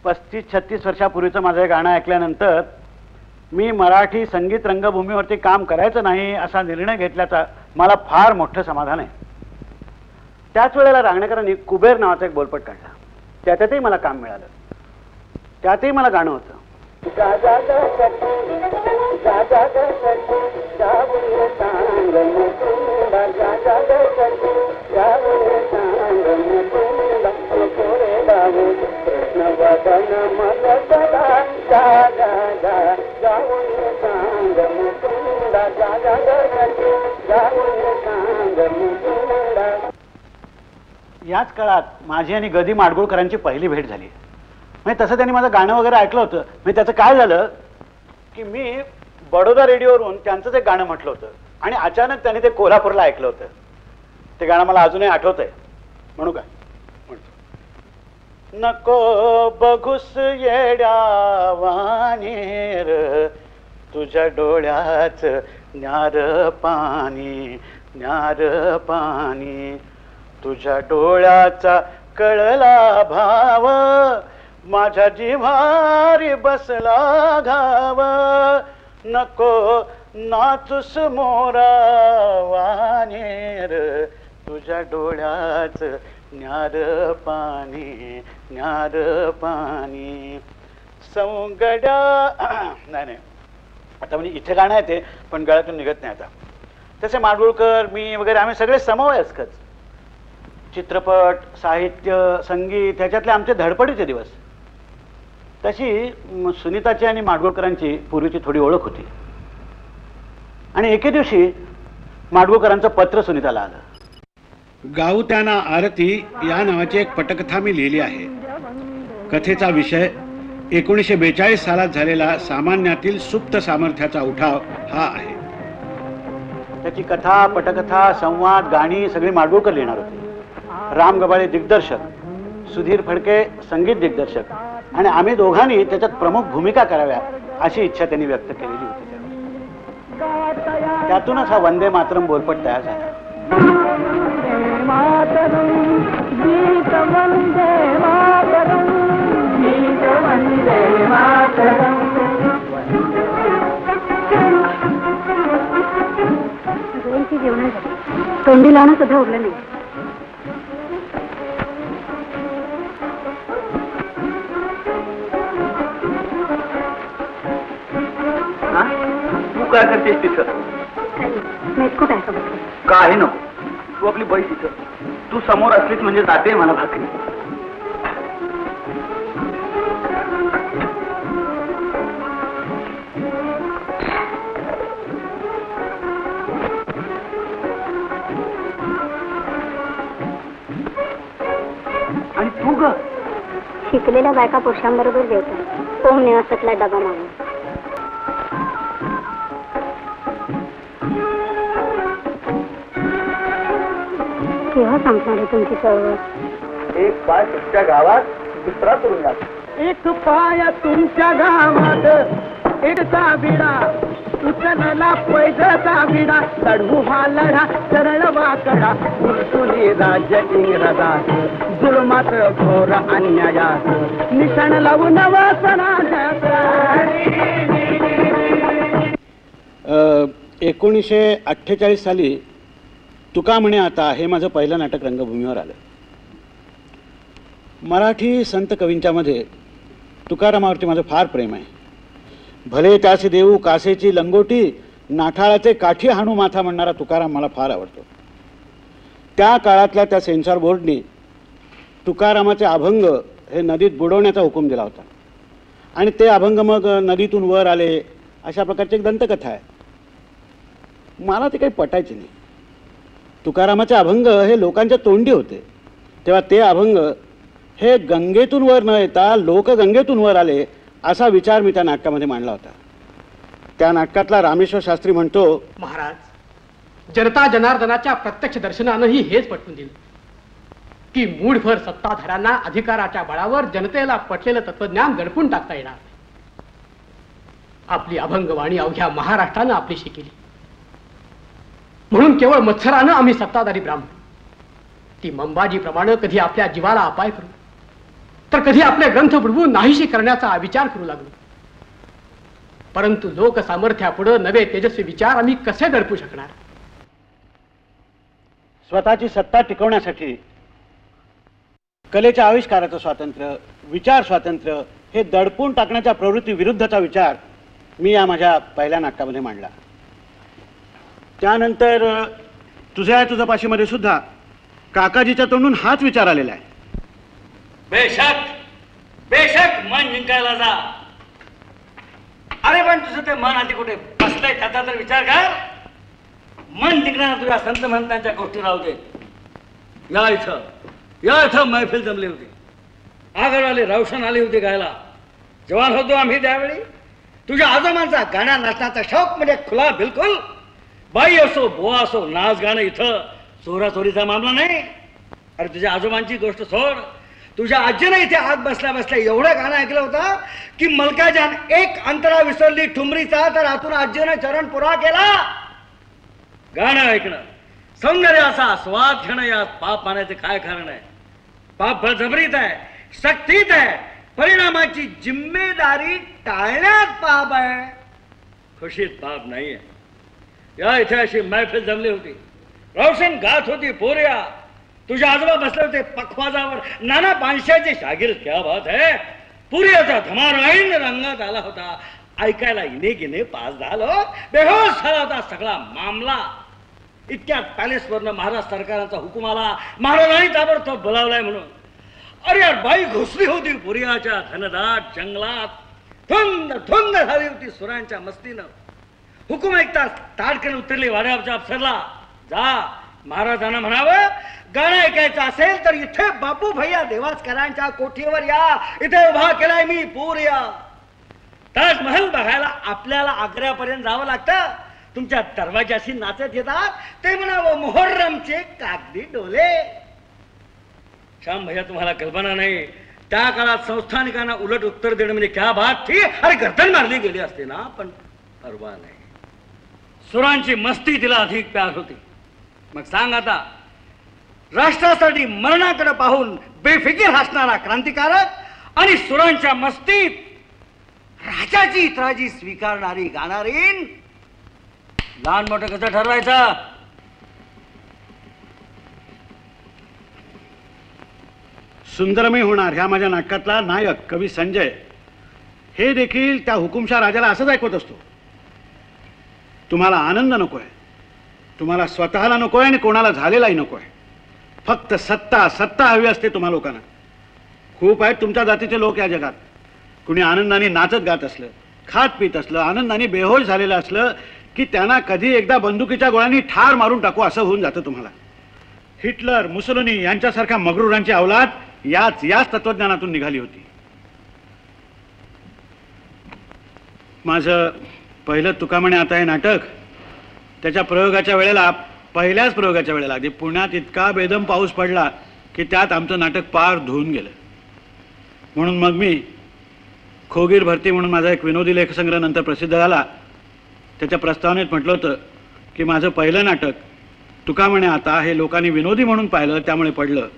पस्तीस 36 वर्षापूर्वीचं माझं हे गाणं ऐकल्यानंतर मी मराठी संगीत रंगभूमीवरती काम करायचं नाही असा निर्णय घेतल्याचा मला फार मोठं समाधान आहे. त्याच वेळेला रांगणेकरांनी कुबेर नावाचा एक बोलपट काढला. त्यातही मला काम मिळालं. त्यातही मला गाणं होतं. याच काळात माझी आणि गदी माडगुळकरांची पहिली भेट झाली. म्हणजे तसं त्यांनी माझं गाणं वगैरे ऐकलं होतं. म्हणजे त्याचं काय झालं की मी बडोदा रेडिओवरून त्यांचंच एक गाणं म्हटलं होतं आणि अचानक त्यांनी ते कोल्हापूरला ऐकलं होतं. ते गाणं मला अजूनही आठवत आहे. म्हणू काय? नको बघूस येड्या वाणीर, तुझ्या डोळ्याच न्यार पाणी, न्यार पाणी, तुझ्या डोळ्याचा कळला भाव, माझ्या जिव्हारी बसला घाव. नको नाचूस मोरा वाणीर, तुझ्या डोळ्याच न्यार पाणी, न्यार पाणी. सौगड्या नाही नाही आता म्हणजे इथे गाणं आहे ते पण गळ्यातून निघत नाही आता. तसे माडगुळकर मी वगैरे आम्ही सगळे समवयस्कच. चित्रपट साहित्य संगीत ह्याच्यातले आमचे धडपडीचे दिवस. तशी सुनीताची आणि माडगुळकरांची पूर्वीची थोडी ओळख होती. आणि एके दिवशी माडगुळकरांचं पत्र सुनीताला आलं. गाऊ त्यांना आरती या नावाची एक पटकथा मी लिहिली आहे. कथेचा विषय 1942 सालात झालेला सामान्यातील सुप्त सामर्थ्याचा उठाव हा आहे. त्याची कथा पटकथा संवाद गाणी सगळी माडगुळकर लिहिणार होते. राम गबाळे दिग्दर्शक, सुधीर फडके संगीत दिग्दर्शक आणि आम्ही दोघांनी त्याच्यात प्रमुख भूमिका कराव्या अशी इच्छा त्यांनी व्यक्त केलेली होती. त्यातूनच हा वंदे मातरम बोलपट तयार झाला. सगळ्यांची जेवण झाली, तोंडी लावणं सुद्धा उरलं नाही. तू काय करतेस तिथं? मेटकूट आहे का बघ. काही नको, तू आपली बैस तिथं. तू समोर असलीच म्हणजे जाते मला भाकरी. आणि तू ग शिकलेल्या बायका पुरुषांबरोबर जेवतात. पोहून निवासातला डबा मागून. केव्हा संपणार आहे तुमची चळवळ? एक पाय तुमच्या गावात दुसरा करून जा. एक पाय तुमच्या गावात एकचा विडा उचलला पैजाचा विडा. चढू हा लढा सरळ वाकडा उलटुनी राज्य इंग्रजात जुलमात घोर अन्यायात निशाण लावून वासनात. 1948 साली तुका म्हणे आता हे माझं पहिलं नाटक रंगभूमीवर आलं. मराठी संत कवींच्यामध्ये तुकारामावरती माझं फार प्रेम आहे. भले त्याचे देऊ कासेची लंगोटी नाठाळाचे काठी हाणू माथा म्हणणारा तुकाराम मला फार आवडतो. त्या काळातल्या त्या सेन्सॉर बोर्डनी तुकारामाचे अभंग हे नदीत बुडवण्याचा हुकूम दिला होता आणि ते अभंग मग नदीतून वर आले अशा प्रकारची एक दंतकथा आहे. मला ते काही पटायचे नाही. तुकारामाचे अभंग हे लोकांच्या तोंडी होते तेव्हा ते अभंग हे गंगेतून वर न येता लोकगंगेतून वर आले असा विचार मी त्या नाटकामध्ये मांडला होता. त्या नाटकातला रामेश्वर शास्त्री म्हणतो, महाराज, जनता जनार्दनाच्या प्रत्यक्ष दर्शनानंही हेच पटवून दिलं की मूढभर सत्ताधाऱ्यांना अधिकाराच्या बळावर जनतेला पटलेलं तत्वज्ञान दडपून टाकता येणार. आपली अभंगवाणी अवघ्या महाराष्ट्रानं आपलीशी केली म्हणून केवळ मत्सरानं आम्ही सत्ताधारी ब्राह्मण ती मंबाजीप्रमाणे कधी आपल्या जीवाला अपाय करू तर कधी आपले ग्रंथ बुडवून नाहीशी करण्याचा विचार करू लागलो. परंतु लोक सामर्थ्यापुढे नवे तेजस्वी विचार आम्ही कसे दडपू शकणार? स्वतःची सत्ता टिकवण्यासाठी कलेच्या आविष्काराचं स्वातंत्र्य, विचार स्वातंत्र्य हे दडपून टाकण्याच्या प्रवृत्ती विरुद्धचा विचार मी या माझ्या पहिल्या नाटकामध्ये मांडला. त्यानंतर तुझ्या तुझपाशीमध्ये सुद्धा काकाजीच्या तोंडून हाच विचार आलेला आहे. बेशक बेशक मन जिंकायला जा. अरे पण तुझं ते मन आधी कुठे बसलंय त्याचा तर विचार कर. मन जिंकणार तुझ्या संत महंतांच्या गोष्टी राहू दे. या इथं मैफिल जमली होती. आगरवाले रौशन आली होती गायला. जवान होतो आम्ही त्यावेळी. तुझ्या आजोबांचा गाण्या नाचण्याचा शौक म्हणजे खुला बिलकुल. बाई असो बुवा असो नाच गाणं इथं चोराचोरीचा मामला नाही. अरे तुझ्या आजोबांची गोष्ट सोड. तुझ्या आजीनं इथे आत बसल्या बसल्या एवढं गाणं ऐकलं होतं की मलकाजान एक अंतरा विसरली ठुमरीचा तर आतून आजीनं चरण पुरा केला. गाणं ऐकणं, सौंदर्याचा स्वाद घेणं यात पाप मानायचं काय कारण आहे? पाप बळजबरीत आहे, सक्तीत आहे. परिणामाची जिम्मेदारी टाळण्यात पाप आहे, खुशीत पाप नाही आहे. या इथे अशी मैफिल जमली होती. रोशन गात होती पोरिया. तुझे आजोबा बसले होते पखवाजावर. नाना पानशाचे शागीर. क्या बात है. पुरियाचा धमाराईन रंगात आला होता. ऐकायला इने गिने 5-10 लोक बेहोश झाला होता सगळा मामला. इतक्यात पॅलेसवरनं महाराज सरकारांचा हुकूम आला. महाराजांनी ताबडतोब बोलावलाय म्हणून. अरे यार, बाई घुसली होती पुरियाच्या घनदाट जंगलात. धुंद धुंद झाली होती सुरांच्या मस्तीनं. हुकूम ऐकताच ताडकन उतरली वाड्यावरच्या अफसरला. जा, महाराजांना म्हणावं, गाणं ऐकायचं असेल तर इथे बापू भैया देवासकरांच्या कोठीवर या. इथे उभा केलाय मी पुरिया. ताजमहल बघायला आपल्याला आग्र्यापर्यंत जावं लागतं. तुमच्या दरवाजाशी नाचत येतात ते म्हणावं मोहर्रमचे कागदी डोले. श्याम भैया, तुम्हाला कल्पना नाही, त्या काळात संस्थानिकांना उलट उत्तर देणं म्हणजे क्या बात थी. अरे गर्दन मारली गेली असते ना, पण परवा नाही. सुरांची मस्ती तिला अधिक प्यार होती. मग सांग आता, राष्ट्रासाठी मरणाकडे पाहून बेफिकीर हसणारा क्रांतिकारक आणि सुरांच्या मस्तीत राजाची इतराजी स्वीकारणारी गाणारीन, लहान मोठं कसं ठरवायचं? सुंदरमय होणार ह्या माझ्या नाटकातला नायक कवी संजय हे देखील त्या हुकुमशाह राजाला असंच ऐकवत असतो. तुम्हाला आनंद नकोय, तुम्हाला स्वतःला नकोय आणि कोणाला झालेलाही नकोय. फक्त सत्ता सत्ता हवी असते तुम्हा लोकांना. खूप आहेत तुमच्या जातीचे लोक या जगात. कुणी आनंदाने नाचत गात असलं, खात पित असलं, आनंदाने बेहोश झालेलं असलं की त्यांना कधी एकदा बंदुकीच्या गोळ्यांनी ठार मारून टाकू असं होऊन जातं तुम्हाला. हिटलर, मुसोलिनी यांच्यासारख्या मगरुरांची अवलाद याच तत्वज्ञानातून निघाली होती. माझं पहिलं तुका म्हणे आता हे नाटक, त्याच्या पहिल्याच प्रयोगाच्या वेळेला अगदी पुण्यात इतका बेदम पाऊस पडला की त्यात आमचं नाटक पार धुवून गेलं. म्हणून मग मी खोगीर भरती म्हणून माझा एक विनोदी लेखसंग्रह नंतर प्रसिद्ध झाला, त्याच्या प्रस्तावनेत म्हटलं होतं की माझं पहिलं नाटक तुका म्हणे आता हे लोकांनी विनोदी म्हणून पाहिलं त्यामुळे पडलं.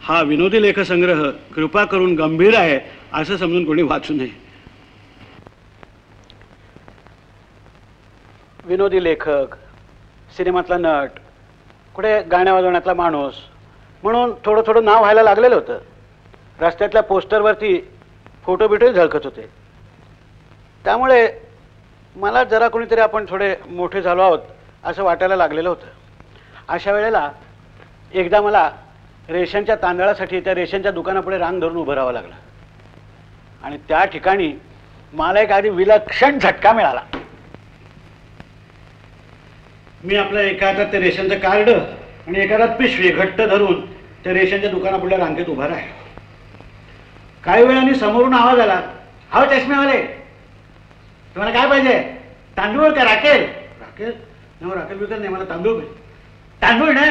हा विनोदी लेखसंग्रह कृपा करून गंभीर आहे असं समजून कोणी वाचू नये. विनोदी लेखक, सिनेमातला नट, कुठे गाण्या वाजवण्यातला माणूस म्हणून थोडं थोडं नाव व्हायला लागलेलं होतं. रस्त्यातल्या पोस्टरवरती फोटो बिटोही झळकत होते. त्यामुळे मला जरा कोणीतरी आपण थोडे मोठे झालो आहोत असं वाटायला लागलेलं होतं. अशा वेळेला एकदा मला रेशनच्या तांदळासाठी त्या रेशनच्या दुकानापुढे रांग धरून उभं राहावं लागलं. आणि त्या ठिकाणी मला एक आधी विलक्षण झटका मिळाला. मी आपल्या एका हातात ते रेशनचं कार्ड आणि एका हातात पिशवी घट्ट धरून त्या रेशनच्या दुकानापुढल्या रांगेत उभा राहिलो. काही वेळाने समोरून आवाज आला, हा चष्मेवाले, तुम्हाला काय पाहिजे? तांदूळ का राखेल? राखेल राखेल विकत नाही, मला तांदूळ पाहिजे. तांदूळ ना,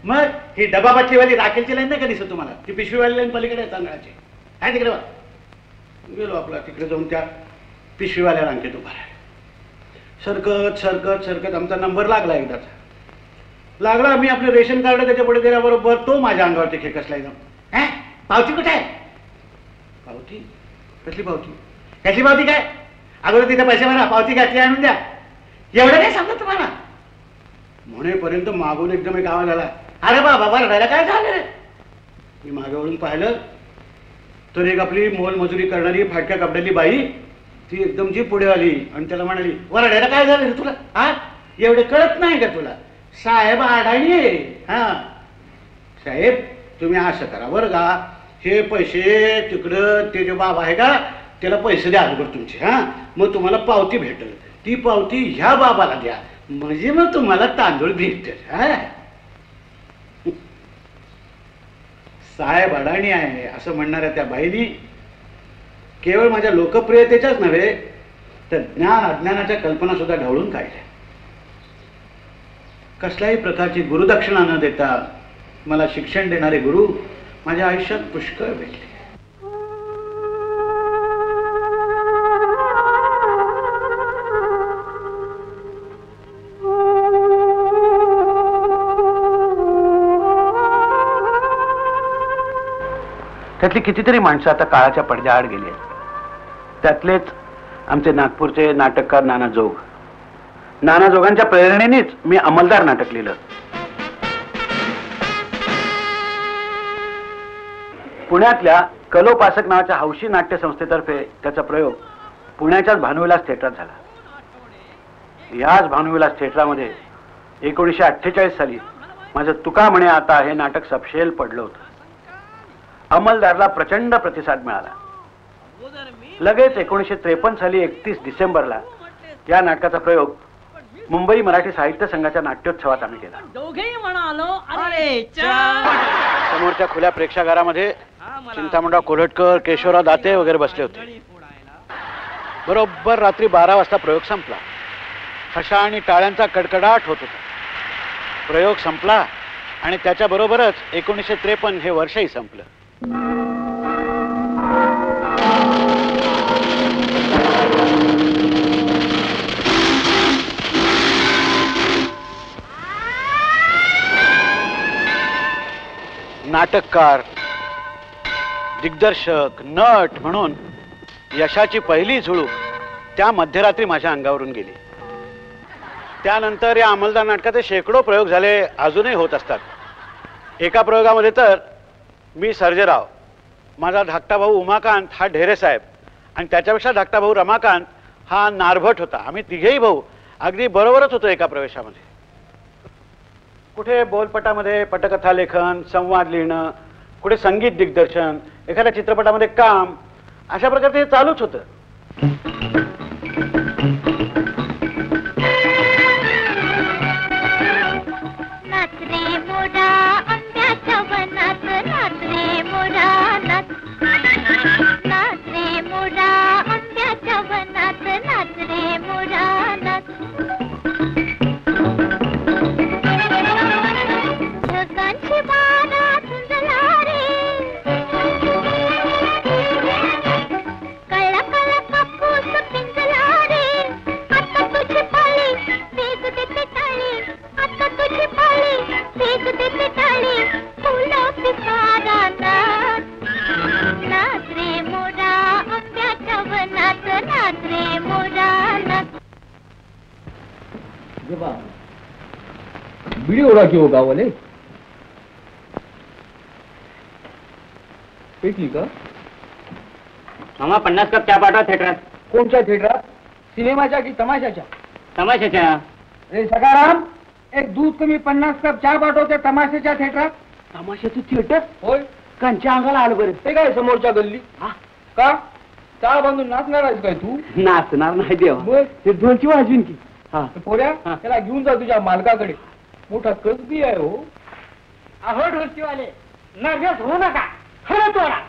मग ही डबा बाटलीवाली राखेलची लाईन नाही का दिसत तुम्हाला? ती पिशवीवाली लाईन पलीकडे आहे तांदळाची, आहे तिकडे. गेलो आपला तिकडे जाऊन त्या पिशवीवाल्या रांगेत उभा राहिलो. सरकत सरकत सरकत आमचा नंबर लागला. एकदाच लागला, मी आपलं रेशन कार्ड त्याच्या पुढे दिल्याबरोबर तो माझ्या अंगावरती खेकसला एकदम. पावती कुठे आहे? पावती? कसली पावती? कसली पावती काय? अगोदर तिथे पैसे भरा, पावती घातली आणून द्या. एवढं काय सांगत तुम्हाला? म्हणेपर्यंत मागून एकदम एक आवाज आला, अरे बाबा रडायला काय झालं रे? मी मागे वळून पाहिलं तर एक आपली मोलमजुरी करणारी फाटक्या कपड्यातली बाई ती एकदम जी पुढे आली आणि त्याला म्हणाली, रडायला काय झालं रे तुला? हा, एवढे कळत नाही का तुला? साहेब अडाणी आहे. हा साहेब, तुम्ही असं करा बरं का, हे पैसे तिकडं ते जो बाबा आहे का त्याला पैसे द्या अगोदर तुमचे. हा, मग तुम्हाला पावती भेटेल. ती पावती ह्या बाबाला द्या, म्हणजे मग तुम्हाला तांदूळ भेटतील. हा, साहेब अडाणी आहे असं म्हणणाऱ्या त्या बाईनी केवळ माझ्या लोकप्रियतेच्याच नव्हे तर ज्ञान अज्ञानाच्या कल्पना सुद्धा ढवळून काढल्या. कसल्याही प्रकारची गुरुदक्षिणा न देता मला शिक्षण देणारे गुरु माझ्या आयुष्यात पुष्कळ भेटले. त्यातली कितीतरी माणसं आता काळाच्या पडद्याआड गेली आहेत. त्यातलेच आमचे नागपूरचे नाटककार नाना जोग. नाना जोगांच्या प्रेरणेनेच मी अंमलदार नाटक लिहिलं. पुण्यातल्या कलोपासक नावाच्या हौशी नाट्य संस्थेतर्फे त्याचा प्रयोग पुण्याच्याच भानुविलास थिएटरात झाला. याच भानुविलास थिएटरामध्ये 1948 साली माझं तुका म्हणे आता हे नाटक सपशेल पडलं होतं. अंमलदारला प्रचंड प्रतिसाद मिळाला. लगेच 1953 साली 31 डिसेंबरला या नाटकाचा प्रयोग मुंबई मराठी साहित्य संघाच्या नाट्योत्सवात आम्ही केला. दोघेही म्हणालो समोरच्या खुल्या प्रेक्षागारामध्ये चिंतामणराव कोल्हटकर, केशवराव दाते वगैरे बसले होते. बरोबर रात्री 12 वाजता प्रयोग संपला. हशा आणि टाळ्यांचा कडकडाट होत होता. प्रयोग संपला आणि त्याच्याबरोबरच 1953 हे वर्षही संपलं. नाटककार, दिग्दर्शक, नट म्हणून यशाची पहिली झुळूक त्या मध्यरात्री माझ्या अंगावरून गेली. त्यानंतर या अंमलदार नाटकाचे शेकडो प्रयोग झाले, अजूनही होत असतात. एका प्रयोगामध्ये तर मी सर्जेराव, माझा धाकटा भाऊ उमाकांत हा ढेरे साहेब आणि त्याच्यापेक्षा धाकटा भाऊ रमाकांत हा नारभट होता. आम्ही तिघेही भाऊ अगदी बरोबरच होतो एका प्रवेशामध्ये. कुठे बोलपटामध्ये पटकथा लेखन, संवाद लिहिणं, कुठे संगीत दिग्दर्शन, एखाद्या चित्रपटामध्ये काम, अशा प्रकारचे हे चालूच होतं. बिडी ओढा की हो गावाले पेटली का? मामा 50 कप चहा पाठवा थिएटरात. कोणत्या थिएटरात? सिनेमाच्या की तमाशाच्या? तमाशाच्या. अरे सकाराम, एक दूध कमी 50 कप चहा पाठवते तमाशाच्या थिएटरात. तमाशाचं थिएटर होय, कांच्या अंगाला आलं बरं. ते काय समोरच्या गल्ली? का चहा बांधून नाचणार आहेस काय तू? नाचणार नाही देवा, मग ते ढोलकी वाजवीन की. पोऱ्या त्याला घेऊन जा तुझ्या मालकाकडे. मोठा कसबी आहे हो. अहो ढोलकीवाले, नर्वस होऊ नका, खरं तोडा.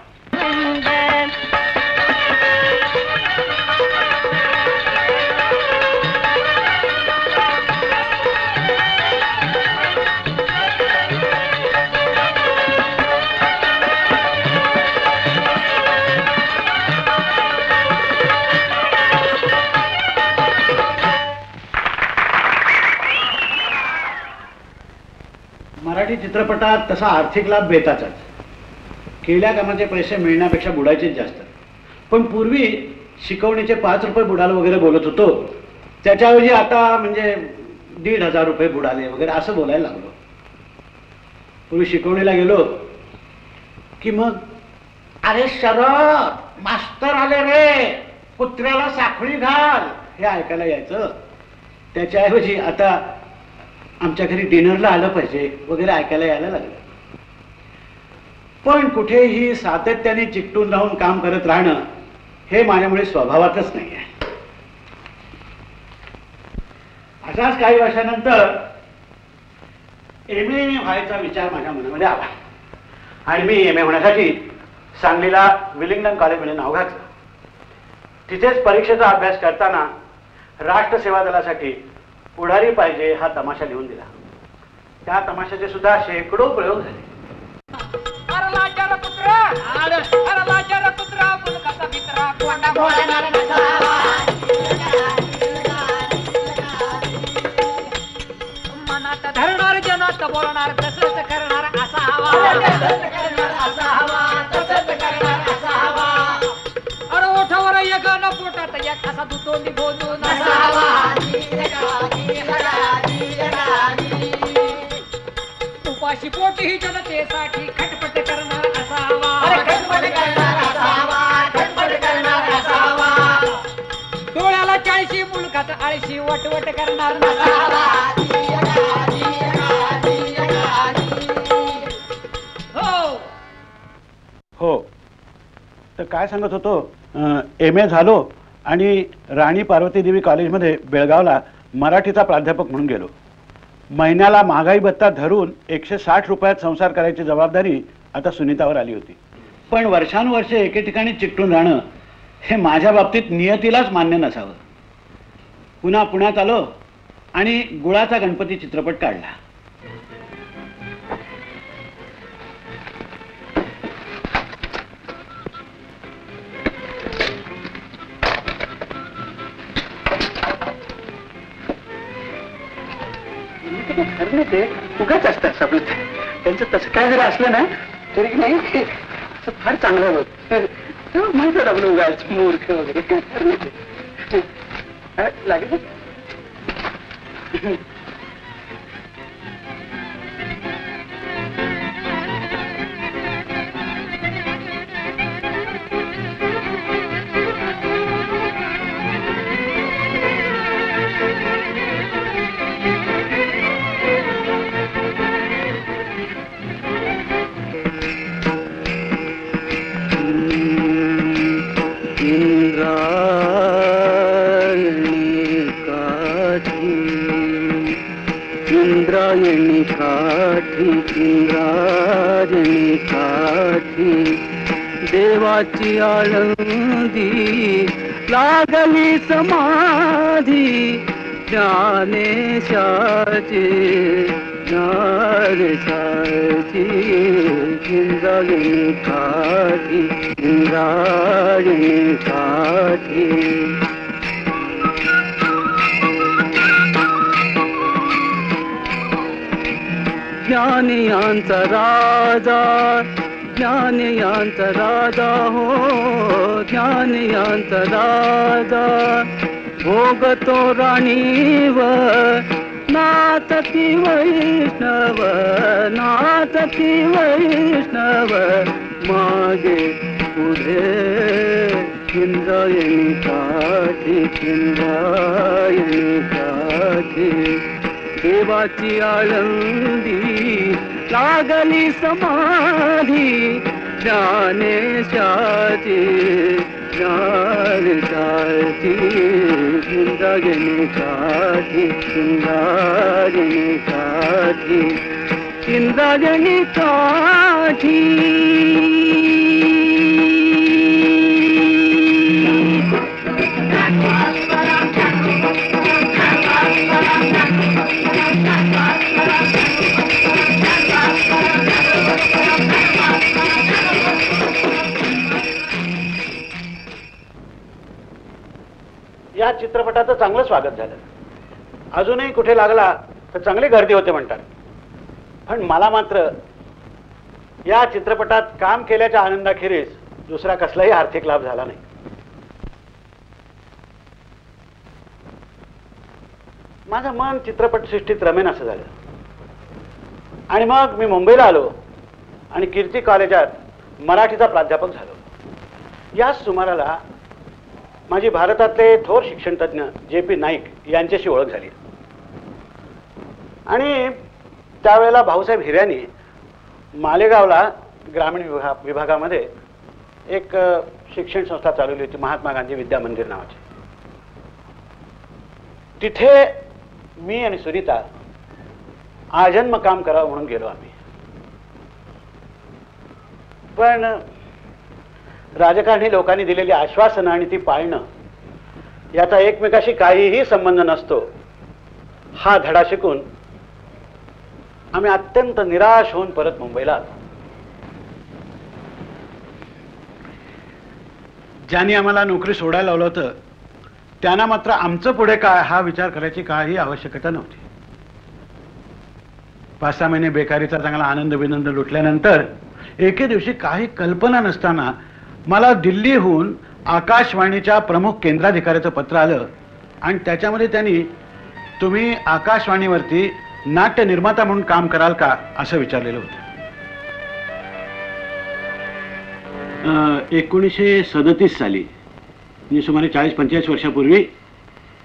मराठी चित्रपटात तसा आर्थिक लाभ बेताचाच. केल्या कामाचे पैसे मिळण्यापेक्षा बुडायचेच जास्त. पण पूर्वी शिकवणीचे 5 रुपये बुडाल वगैरे बोलत होतो, त्याच्याऐवजी आता म्हणजे 1,500 रुपये बुडाले वगैरे असं बोलायला लागलो. पूर्वी शिकवणीला गेलो की मग अरे शरद मास्तर आले रे, कुत्र्याला साखळी घाल, हे ऐकायला यायचं. त्याच्याऐवजी आता आमच्या घरी डिनरला आलं पाहिजे वगैरे ऐकायला यायला लागलं. पण कुठेही सातत्याने चिकटून राहून काम करत राहणं हे माझ्यामुळे स्वभावातच नाही आहे. अशाच काही वर्षानंतर MA व्हायचा विचार माझ्या मनामध्ये आला आणि मी MA होण्यासाठी सांगलीला विलिंग्डन कॉलेजमध्ये नाव घातलं. तिथेच परीक्षेचा अभ्यास करताना राष्ट्रसेवा दलासाठी पुढारी पाहिजे हा तमाशा लिहून दिला. त्या तमाशाचे सुद्धा शेकडो प्रयोग झाले. मनात धरणार जनात बोलणार तसंच करणार असा हवा. अरे ओठावर एक न पोटात एक असा दुतोंडी बोलून असा हवा. उपाशी पोटी ही जनतेसाठी खटपट करणार असा हवा. वटवट करणार नसावा. हो, तर काय सांगत होतो, MA झालो आणि राणी पार्वती देवी कॉलेजमध्ये बेळगावला मराठीचा प्राध्यापक म्हणून गेलो. महिन्याला महागाई भत्ता धरून 160 रुपयात संसार करायची जबाबदारी आता सुनीतावर आली होती. पण वर्षानुवर्षे एके ठिकाणी चिकटून राहणं हे माझ्या बाबतीत नियतीलाच मान्य नसावं. पुन्हा पुण्यात आलो आणि गुळाचा गणपती चित्रपट काढला. खरं ते उगाच असतात आपलं, त्यांचं तसं काय जरी असलं ना तरी की नाही असं फार चांगलं होत. म्हणतात आपलं उगाच मूर्ख वगैरे काय खरं ते लागेल. इंद्रायणी काठी देवाची आळंदी लागली समाधी ज्ञानेशाची इंद्रायणी काठी ज्ञानियांचा राजा हो ज्ञानियांचा राजा भोगतो राणीवर नाचती वैष्णव मागे पुढे इंद्रायणी काठी देवाची आळंदी लागली समाधी ज्ञानेशाची इंद्रायणी काठी. या चित्रपटाचं चांगलं स्वागत झालं. अजूनही कुठे लागला तर चांगली गर्दी होते म्हणतात. पण मला मात्र या चित्रपटात काम केल्याच्या आनंदाखेरीज दुसरा कसलाही आर्थिक लाभ झाला नाही. माझं मन चित्रपटसृष्टीत रमेन असं झालं. आणि मग मी मुंबईला आलो आणि कीर्ती कॉलेजात मराठीचा प्राध्यापक झालो. याच सुमाराला माझी भारतातले थोर शिक्षणतज्ञ JP नाईक यांच्याशी ओळख झाली. आणि त्यावेळेला भाऊसाहेब हिऱ्यांनी मालेगावला ग्रामीण विभागामध्ये एक शिक्षण संस्था चालवली होती, महात्मा गांधी विद्या मंदिर नावाची. तिथे मी आणि सुनीता आजन्म काम करावं म्हणून गेलो आम्ही. पण राजकारणी लोकांनी दिलेली आश्वासनं आणि ती पाळणं याचा एकमेकाशी काहीही संबंध नसतो हा धडा शिकून आम्ही अत्यंत निराश होऊन परत मुंबईला आलो. ज्यांनी आम्हाला नोकरी सोडायला लावलं होतं त्यांना मात्र आमचं पुढे काय हा विचार करायची काही आवश्यकता नव्हती. 5-6 महिने बेकारीचा चांगला आनंद विनंद लुटल्यानंतर एके दिवशी काही कल्पना नसताना मला दिल्लीहून आकाशवाणीच्या प्रमुख केंद्राधिकाऱ्याचं पत्र आलं आणि त्याच्यामध्ये त्यांनी तुम्ही आकाशवाणीवरती नाट्य निर्माता म्हणून काम कराल का असं विचारलेलं होतं. 1937 साली म्हणजे सुमारे 40-45 वर्षापूर्वी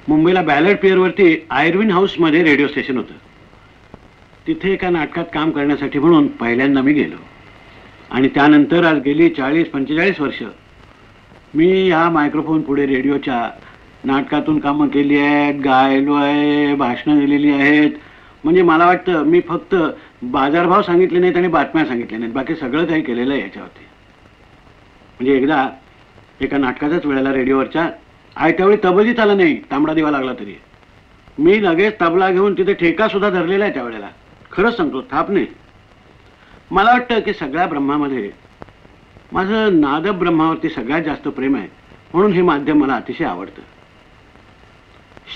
मुंबईला बॅलेट पिअरवरती आयर्विन हाऊसमध्ये रेडिओ स्टेशन होतं. तिथे एका नाटकात काम करण्यासाठी म्हणून पहिल्यांदा मी गेलो. आणि त्यानंतर आज गेली 40-45 वर्ष मी ह्या मायक्रोफोन पुढे रेडिओच्या नाटकातून कामं केली आहेत, गायलो आहे, भाषणं दिलेली आहेत. म्हणजे मला वाटतं मी फक्त बाजारभाव सांगितले नाहीत आणि बातम्या सांगितल्या नाहीत, बाकी सगळं काही केलेलं आहे याच्यावरती. म्हणजे एकदा एका नाटकाच्याच वेळेला रेडिओवरच्या त्यावेळी तबलीत आला नाही, तांबडा दिवा लागला तरी मी लगेच तबला घेऊन तिथे ठेका सुद्धा धरलेला आहे त्यावेळेला. खरंच सांगतो, थाप नाही. मला वाटतं की सगळ्या ब्रह्मामध्ये माझं नादब्रह्मावरती सगळ्यात जास्त प्रेम आहे, म्हणून हे माध्यम मला अतिशय आवडतं.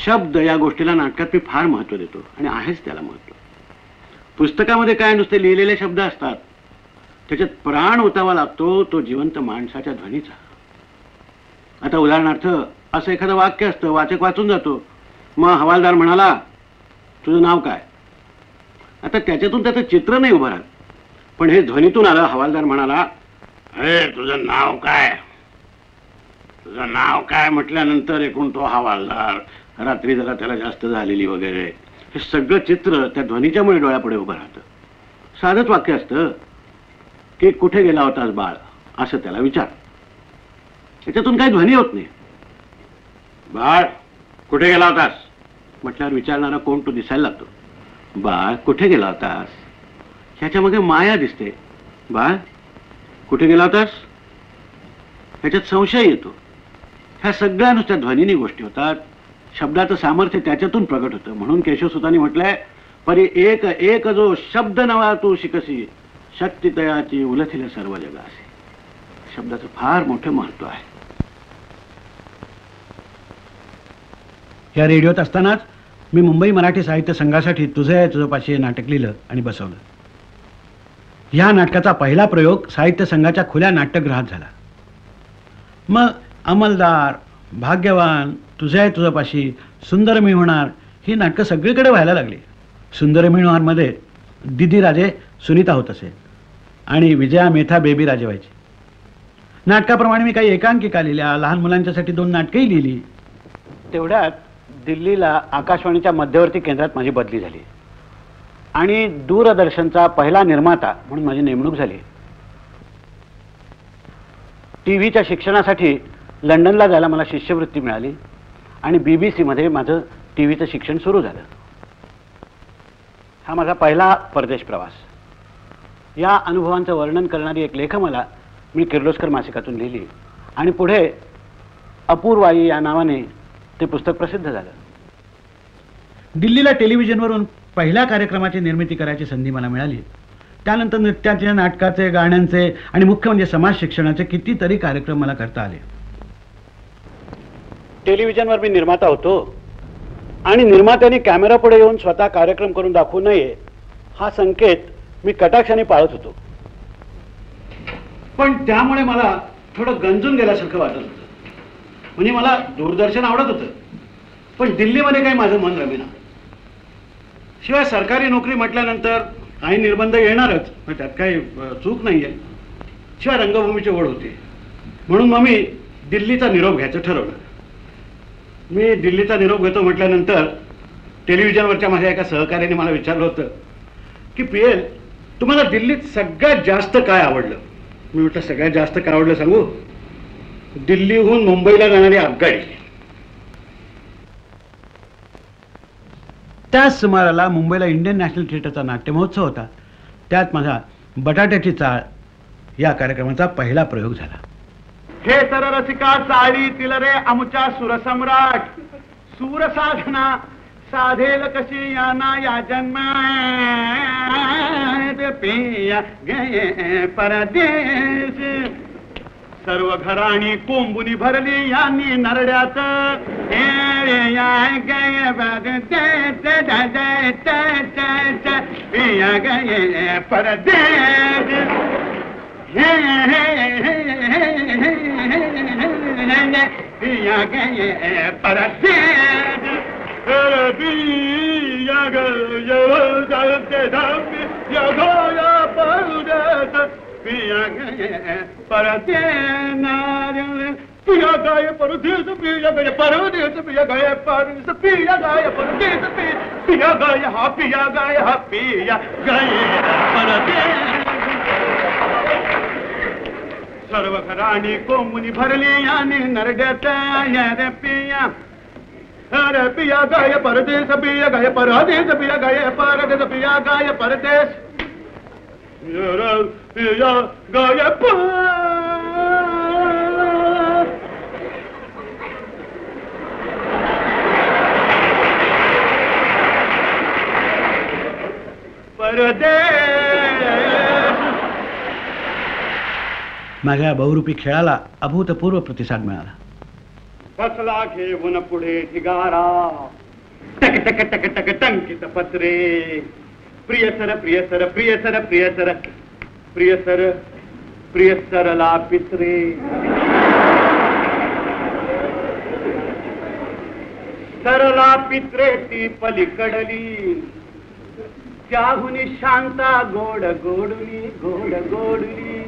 शब्द या गोष्टीला नाटकात मी फार महत्त्व देतो आणि आहेच त्याला महत्त्व. पुस्तकामध्ये काय नुसते लिहिलेले शब्द असतात, त्याच्यात प्राण ओतावा लागतो, तो जिवंत माणसाच्या ध्वनीचा. आता उदाहरणार्थ असं एखादं वाक्य असतं, वाचक वाचून जातो, मग हवालदार म्हणाला तुझं नाव काय. आता त्याच्यातून त्याचं चित्र नाही उभं राहत, पण हे ध्वनीतून आलं. हवालदार म्हणाला अरे तुझं नाव काय, तुझं नाव काय म्हटल्यानंतर एकूण तो हवालदार, रात्री जरा त्याला जास्त झालेली वगैरे, हे सगळं चित्र त्या ध्वनीच्यामुळे डोळ्यापुढे उभं राहतं. साधंच वाक्य असतं की कुठे गेला होतास बाळ, असं त्याला विचार. त्याच्यातून काही ध्वनी होत नाही. बाळ कुठे गेला होतास म्हटल्यावर विचारणारा कोण तो दिसायला लागतो. बाळ कुठे गेला होतास ह्याच्यामध्ये माया दिसते. बाळ कुठे गेला होतास ह्याच्यात संशय येतो. ह्या सगळ्या नुसत्या ध्वनीनी गोष्टी होतात. शब्दाचं सामर्थ्य त्याच्यातून प्रगट होतं. म्हणून केशवसुतांनी म्हटलंय परी एक एक जो शब्द नवा तू शिकसी, शक्ती तयाची उलथिल सर्व जगासी. शब्दाचं फार मोठं महत्व आहे. या रेडिओत असतानाच मी मुंबई मराठी साहित्य संघासाठी तुझं आहे तुझंपाशी हे नाटक लिहिलं आणि बसवलं. ह्या नाटकाचा पहिला प्रयोग साहित्य संघाच्या खुल्या नाट्यगृहात झाला. मग अंमलदार, भाग्यवान, तुझं आहे तुझंपाशी, सुंदर मी होणार ही नाटकं सगळीकडे व्हायला लागली. सुंदर मी होणारमध्ये दिदी राजे सुनीता होत असे आणि विजया मेथा बेबी राजे व्हायची. नाटकाप्रमाणे मी काही एकांकिका लिहिल्या, लहान मुलांच्यासाठी 2 नाटकंही लिहिली. तेवढ्यात दिल्लीला आकाशवाणीच्या मध्यवर्ती केंद्रात माझी बदली झाली आणि दूरदर्शनचा पहिला निर्माता म्हणून माझी नेमणूक झाली. टीव्हीच्या शिक्षणासाठी लंडनला जायला मला शिष्यवृत्ती मिळाली आणि BBC-मध्ये माझं टीव्हीचं शिक्षण सुरू झालं. हा माझा पहिला परदेश प्रवास. या अनुभवांचं वर्णन करणारी एक लेखमाला मी किर्लोस्कर मासिकातून लिहिली आणि पुढे अपूर्वाई या नावाने ते पुस्तक प्रसिद्ध झालं. दिल्लीला टेलिव्हिजनवरून पहिल्या कार्यक्रमाची निर्मिती करायची संधी मला मिळाली. त्यानंतर नृत्याचे, नाटकाचे, गाण्यांचे आणि मुख्य म्हणजे समाज शिक्षणाचे कितीतरी कार्यक्रम मला करता आले. टेलिव्हिजनवर मी निर्माता होतो आणि निर्मात्याने कॅमेरा पुढे येऊन स्वतः कार्यक्रम करून दाखवू नये हा संकेत मी कटाक्षाने पाळत होतो. पण त्यामुळे मला थोडं गंजून गेल्यासारखं वाटत होतं. म्हणजे मला दूरदर्शन आवडत होतं, पण दिल्लीमध्ये काही माझं मन रमेना. शिवाय सरकारी नोकरी म्हटल्यानंतर काही निर्बंध येणारच, त्यात काही चूक नाहीये. शिवाय रंगभूमीची ओढ होती, म्हणून मग मी दिल्लीचा निरोप घ्यायचं ठरवलं. मी दिल्लीचा निरोप घेतो म्हटल्यानंतर टेलिव्हिजनवरच्या माझ्या एका सहकार्याने मला विचारलं होतं की PL तुम्हाला दिल्लीत सगळ्यात जास्त काय आवडलं. मी म्हटलं सगळ्यात जास्त काय आवडलं सांगू, दिल्लीहून मुंबईला जाणारी आगगाडी. त्याच सुमाराला मुंबईला इंडियन नॅशनल थिएटरचा नाट्य महोत्सव होता. त्यात माझा बटाट्याची चाळ या कार्यक्रमाचा पहिला प्रयोग झाला. हे तर रसिका चाळीतील रे आमच्या सुरसम्राट, सूरसाधना साधेल कशी याना या जन्मात, पिया गे परदेश. सर्व घराणी कोंबुनी भरली यांनी नरड्यात, पिया गे परदेश. पिया गे परदेश. पिया गे परदेश. पिया गाय परदेस पिया गाय परदेस पिया गाय परदेस पिया गाय परदेस पिया गाय हा पिया गाय परदेस. सर्व घराणी कोमुनी भरली आणि नरड्याच्या रे पिया अरे पिया गाय परदेस पिया गाय परदेस पिया गाय परदेस पिया गाय परदेस पिया गाय माझ्या बहुरूपी खेळाला अभूतपूर्व प्रतिसाद मिळाला. बसला घेऊन पुढे ढिगारा टक टक टक टक टंकित पत्रे प्रियसर प्रियसर प्रियसर प्रियसर प्रियसर प्रियसरला पित्रे सरला पित्रे ती पलीकडली त्याहुनी शांता गोड गोडली गोड गोडली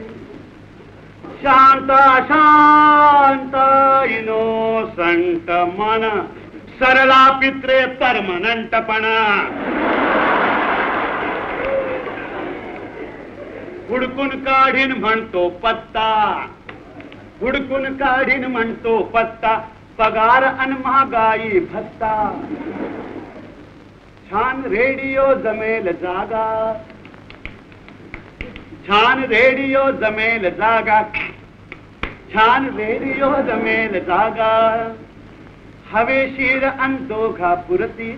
शांता शांत इनोसंट मन सरला पित्रे परमनंटपणा हुडकून काढीन म्हणतो पत्ता हुडकून काढीन म्हणतो पत्ता पगार अन महागाई भत्ता छान रेडिओ जमेल जागा छान रेडिओ जमेल जागा छान रेडिओ जमेल जागा हवेशीर अन दोघा पुरती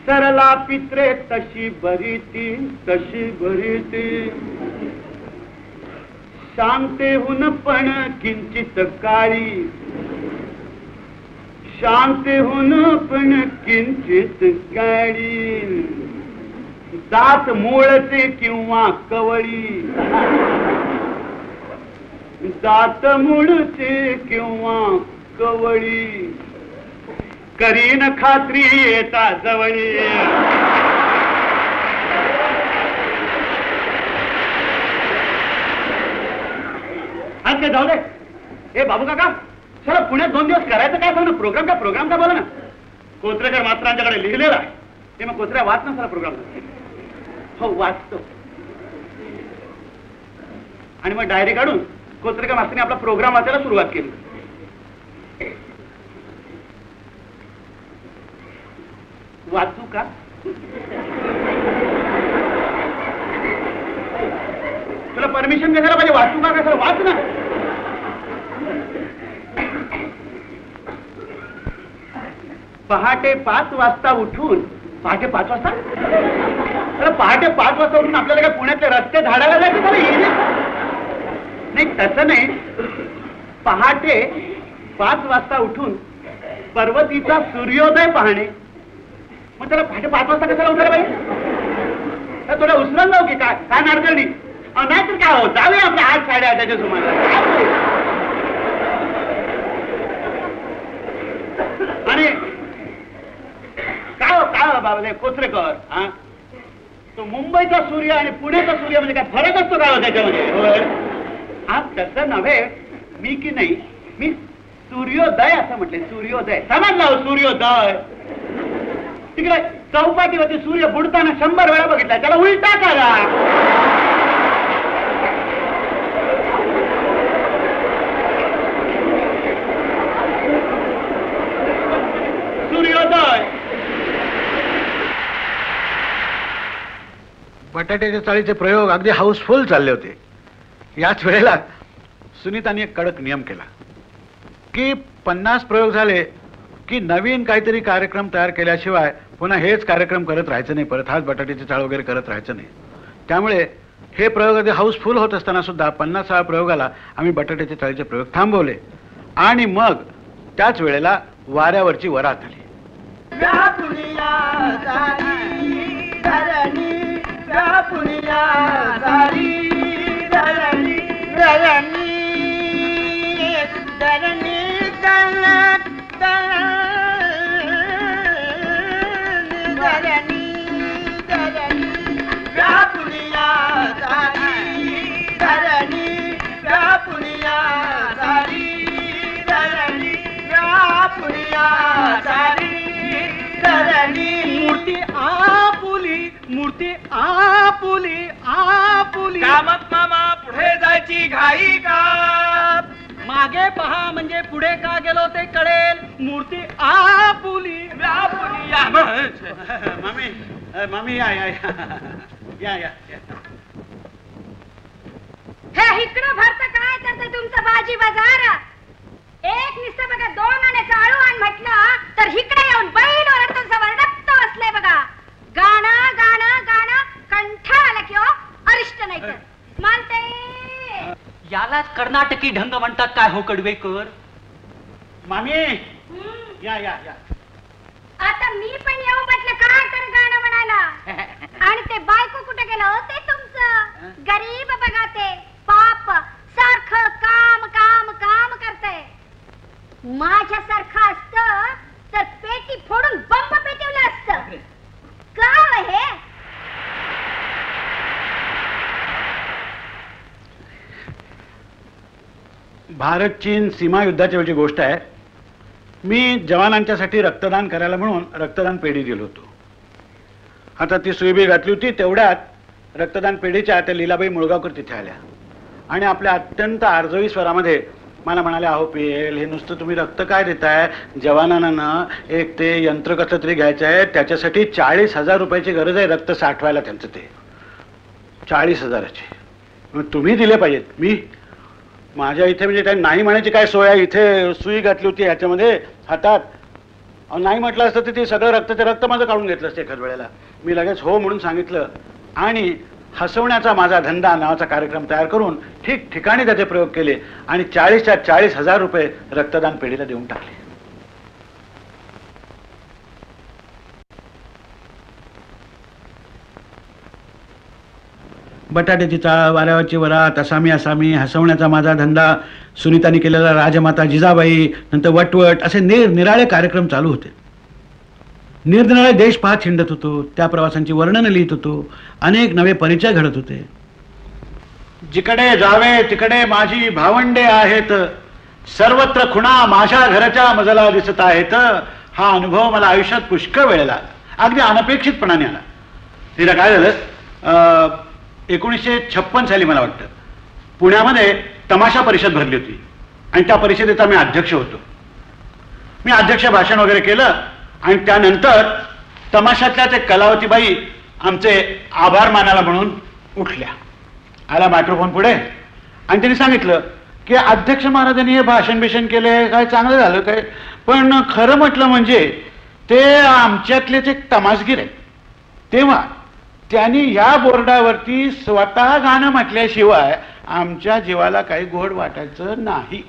सरला पित्रे तशी बरीती शांतेहून पण किंचित काळी शांतेहून पण किंचित काळी दात मूळचे किंवा कवळी दात मूळचे किंवा कवळी करीन खात्री येता जवळी आज काय जाऊ दे. ए बाबू काका चला पुण्यात 2 दिवस करायचं काय सांग ना. प्रोग्राम का बोला ना. कोचरेकर मास्तरांच्याकडे लिहिलेलं आहे ते मग कोचऱ्या वाच ना सर प्रोग्राम. हो वाचतो. आणि मग डायरी काढून कोचरेकर मास्तरांनी आपला प्रोग्राम वाचायला सुरुवात केली. वाचू का तुला परमिशन घ्यायला पाहिजे. वाचू का कसं वाच ना. पहाटे 5 वाजता उठून पहाटे 5 वाजता पहाटे 5 वाजता उठून आपल्याला काय पुण्यातले रस्ते झाडायला जायचे नाही. तसं नाही. पहाटे 5 वाजता उठून पर्वतीचा सूर्योदय पाहणे. मग त्याला पहाटे 5 वाजता कशाला उठायला पाहिजे. तुला उसरण जाऊ की काय काय नाडकर्णी. नाहीतर काय हो जाऊया आपल्या 8 8:30 सुमारे. आणि काय बाबा कोचरेकर तो मुंबईचा सूर्य आणि पुण्याचा सूर्य म्हणजे काय फरक असतो काय हो त्याच्यामध्ये. हा तसं नव्हे. मी की नाही मी सूर्योदय असं म्हटलं. सूर्योदय समजला हो. सूर्योदय तिकडे चौपाटीवरती सूर्य बुडताना 100 वेळा बघितला. त्याला उलटा करा. सूर्योदय. बटाट्याच्या चाळीचे प्रयोग अगदी हाऊसफुल चालले होते. याच वेळेला सुनीताने एक कडक नियम केला की 50 प्रयोग झाले की नवीन काहीतरी कार्यक्रम तयार केल्याशिवाय पुन्हा हेच कार्यक्रम करत राहायचं नाही. परत हाच बटाट्याची चाळ वगैरे करत राहायचं नाही. त्यामुळे हे प्रयोग अगदी हाऊसफुल होत असताना सुद्धा 50व्या प्रयोगाला आम्ही बटाट्याच्या चाळीचे प्रयोग थांबवले. आणि मग त्याच वेळेला वाऱ्यावरची वरात आली. पुनिया आपुली आपुली. कामत मामा पुढे जायची घाई का? मागे पहा म्हणजे पुढे का गेलो ते कळेल. मूर्ती आपुली आपुली या. मामी मामी या या या या या. हे इकडं भरतं काय करतं तुमचं भाजी बाजार? एक नुसतं बघा 2 आण्याचं आळू आण म्हटलं तर इकडे येऊन बैल ओरडतो सवरडक्त बसले बघा. गाणं गाणं गाणं कंठाळ आला की अरिष्ट नाही तर मानते. यालाच कर्नाटकी ढंग म्हणतात काय हो कडवेकर? मामी या या या. आता मी पण येऊ म्हटलं काय तर गाणं म्हणायला. आणि ते बायको कुठे गेलं हो ते तुमचं? गरीब बघा ते पाप सारखं काम काम काम करतय. माझ्यासारखं असतं तर पेटी फोडून बंब पेटवलं असतं. काय हे? भारत चीन सीमा युद्धाच्या वेळची गोष्ट आहे. मी जवानांच्यासाठी रक्तदान करायला म्हणून रक्तदान पेढी दिलो होतो. आता ती सुईबी घातली होती तेवढ्यात रक्तदान पेढीच्या त्या लीलाबाई मुळगावकर तिथे आल्या आणि आपल्या अत्यंत आर्जवी स्वरामध्ये मला म्हणाले, अहो पीएल हे नुसतं तुम्ही रक्त काय देताय? जवानांना एक ते यंत्र कसलं तरी घ्यायचं आहे, त्याच्यासाठी 40,000 रुपयाची गरज आहे रक्त साठवायला त्यांचं. ते 40,000ची मग तुम्ही दिले पाहिजेत. मी माझ्या इथे म्हणजे काय नाही म्हणायची काय सोय आहे? इथे सुई घातली होती ह्याच्यामध्ये हातात. नाही म्हटलं असतं तर ते सगळं रक्त माझं काढून घेतलं असतं एखाद वेळेला. मी लगेच हो म्हणून सांगितलं आणि हसवण्याचा माझा धंदा नावाचा कार्यक्रम तयार करून ठिकठिकाणी त्याचे प्रयोग केले आणि 40च्या 40,000 रुपये रक्तदान पेढीला देऊन टाकले. बटाट्याची चाळ, वाऱ्यावरची वरात, असामी असामी, हसवण्याचा माझा धंदा, सुनीताने केलेला राजमाता जिजाबाई, नंतर वटवट असे निरनिराळे कार्यक्रम चालू होते. निरनिराळे देश पाहत हिंडत होतो. त्या प्रवासांची वर्णनं लिहित होतो. अनेक नवे परिचय घडत होते. जिकडे जावे तिकडे माझी भावंडे आहेत, सर्वत्र खुणा माझ्या घराच्या मजला दिसत आहेत. हा अनुभव मला आयुष्यात पुष्कळ वेळेला आला, अगदी अनपेक्षितपणाने आला. तिला काय झालं, 1956 साली मला वाटतं पुण्यामध्ये तमाशा परिषद भरली होती आणि त्या परिषदेचा मी अध्यक्ष होतो. मी अध्यक्ष भाषण वगैरे केलं आणि त्यानंतर तमाशातल्या ते कलावतीबाई आमचे आभार मानायला म्हणून उठल्या. आला मायक्रोफोन पुढे आणि त्यांनी सांगितलं की अध्यक्ष महाराजांनी हे भाषण केले, काय चांगलं झालं काय, पण खरं म्हटलं म्हणजे ते आमच्यातलेच एक तमासगीर आहे. तेव्हा त्यांनी या बोर्डावरती स्वतः गाणं म्हटल्याशिवाय आमच्या जीवाला काही गोड वाटायचं नाही.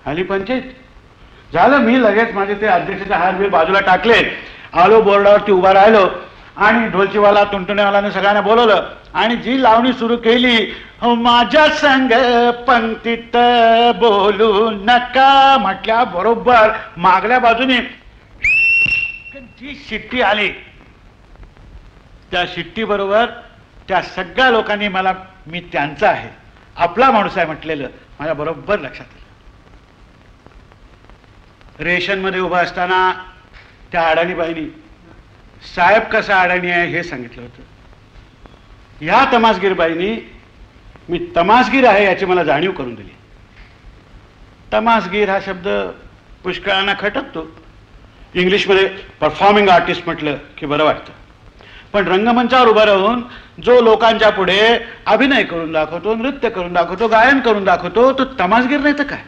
आली पंचायत झालं. मी लगेच माझे ते अध्यक्षाचे हार बाजूला टाकले, आलो बोर्डावरती उभा राहिलो आणि ढोलचीवाला तुंटुणेवालाने सगळ्यांना बोलवलं आणि जी लावणी सुरू केली, माझ्या संग पंक्तीत बोलू नका म्हटल्या बरोबर मागल्या बाजूने जी शिट्टी आली, त्या शिट्टी बरोबर त्या सगळ्या लोकांनी मला मी त्यांचा आहे, आपला माणूस आहे म्हटलेलं माझ्या बरोबर लक्षात आलं. रेशनमध्ये उभा असताना त्या अडाणीबाईंनी साहेब कसा अडाणी आहे हे सांगितलं होतं. ह्या तमासगीरबाईंनी मी तमासगीर आहे याची मला जाणीव करून दिली. तमासगीर हा शब्द पुष्कळांना खटकतो. इंग्लिशमध्ये परफॉर्मिंग आर्टिस्ट म्हटलं की बरं वाटतं, पण रंगमंचावर उभा राहून जो लोकांच्या पुढे अभिनय करून दाखवतो, नृत्य करून दाखवतो, गायन करून दाखवतो, तो तमासगीर नाही तर काय.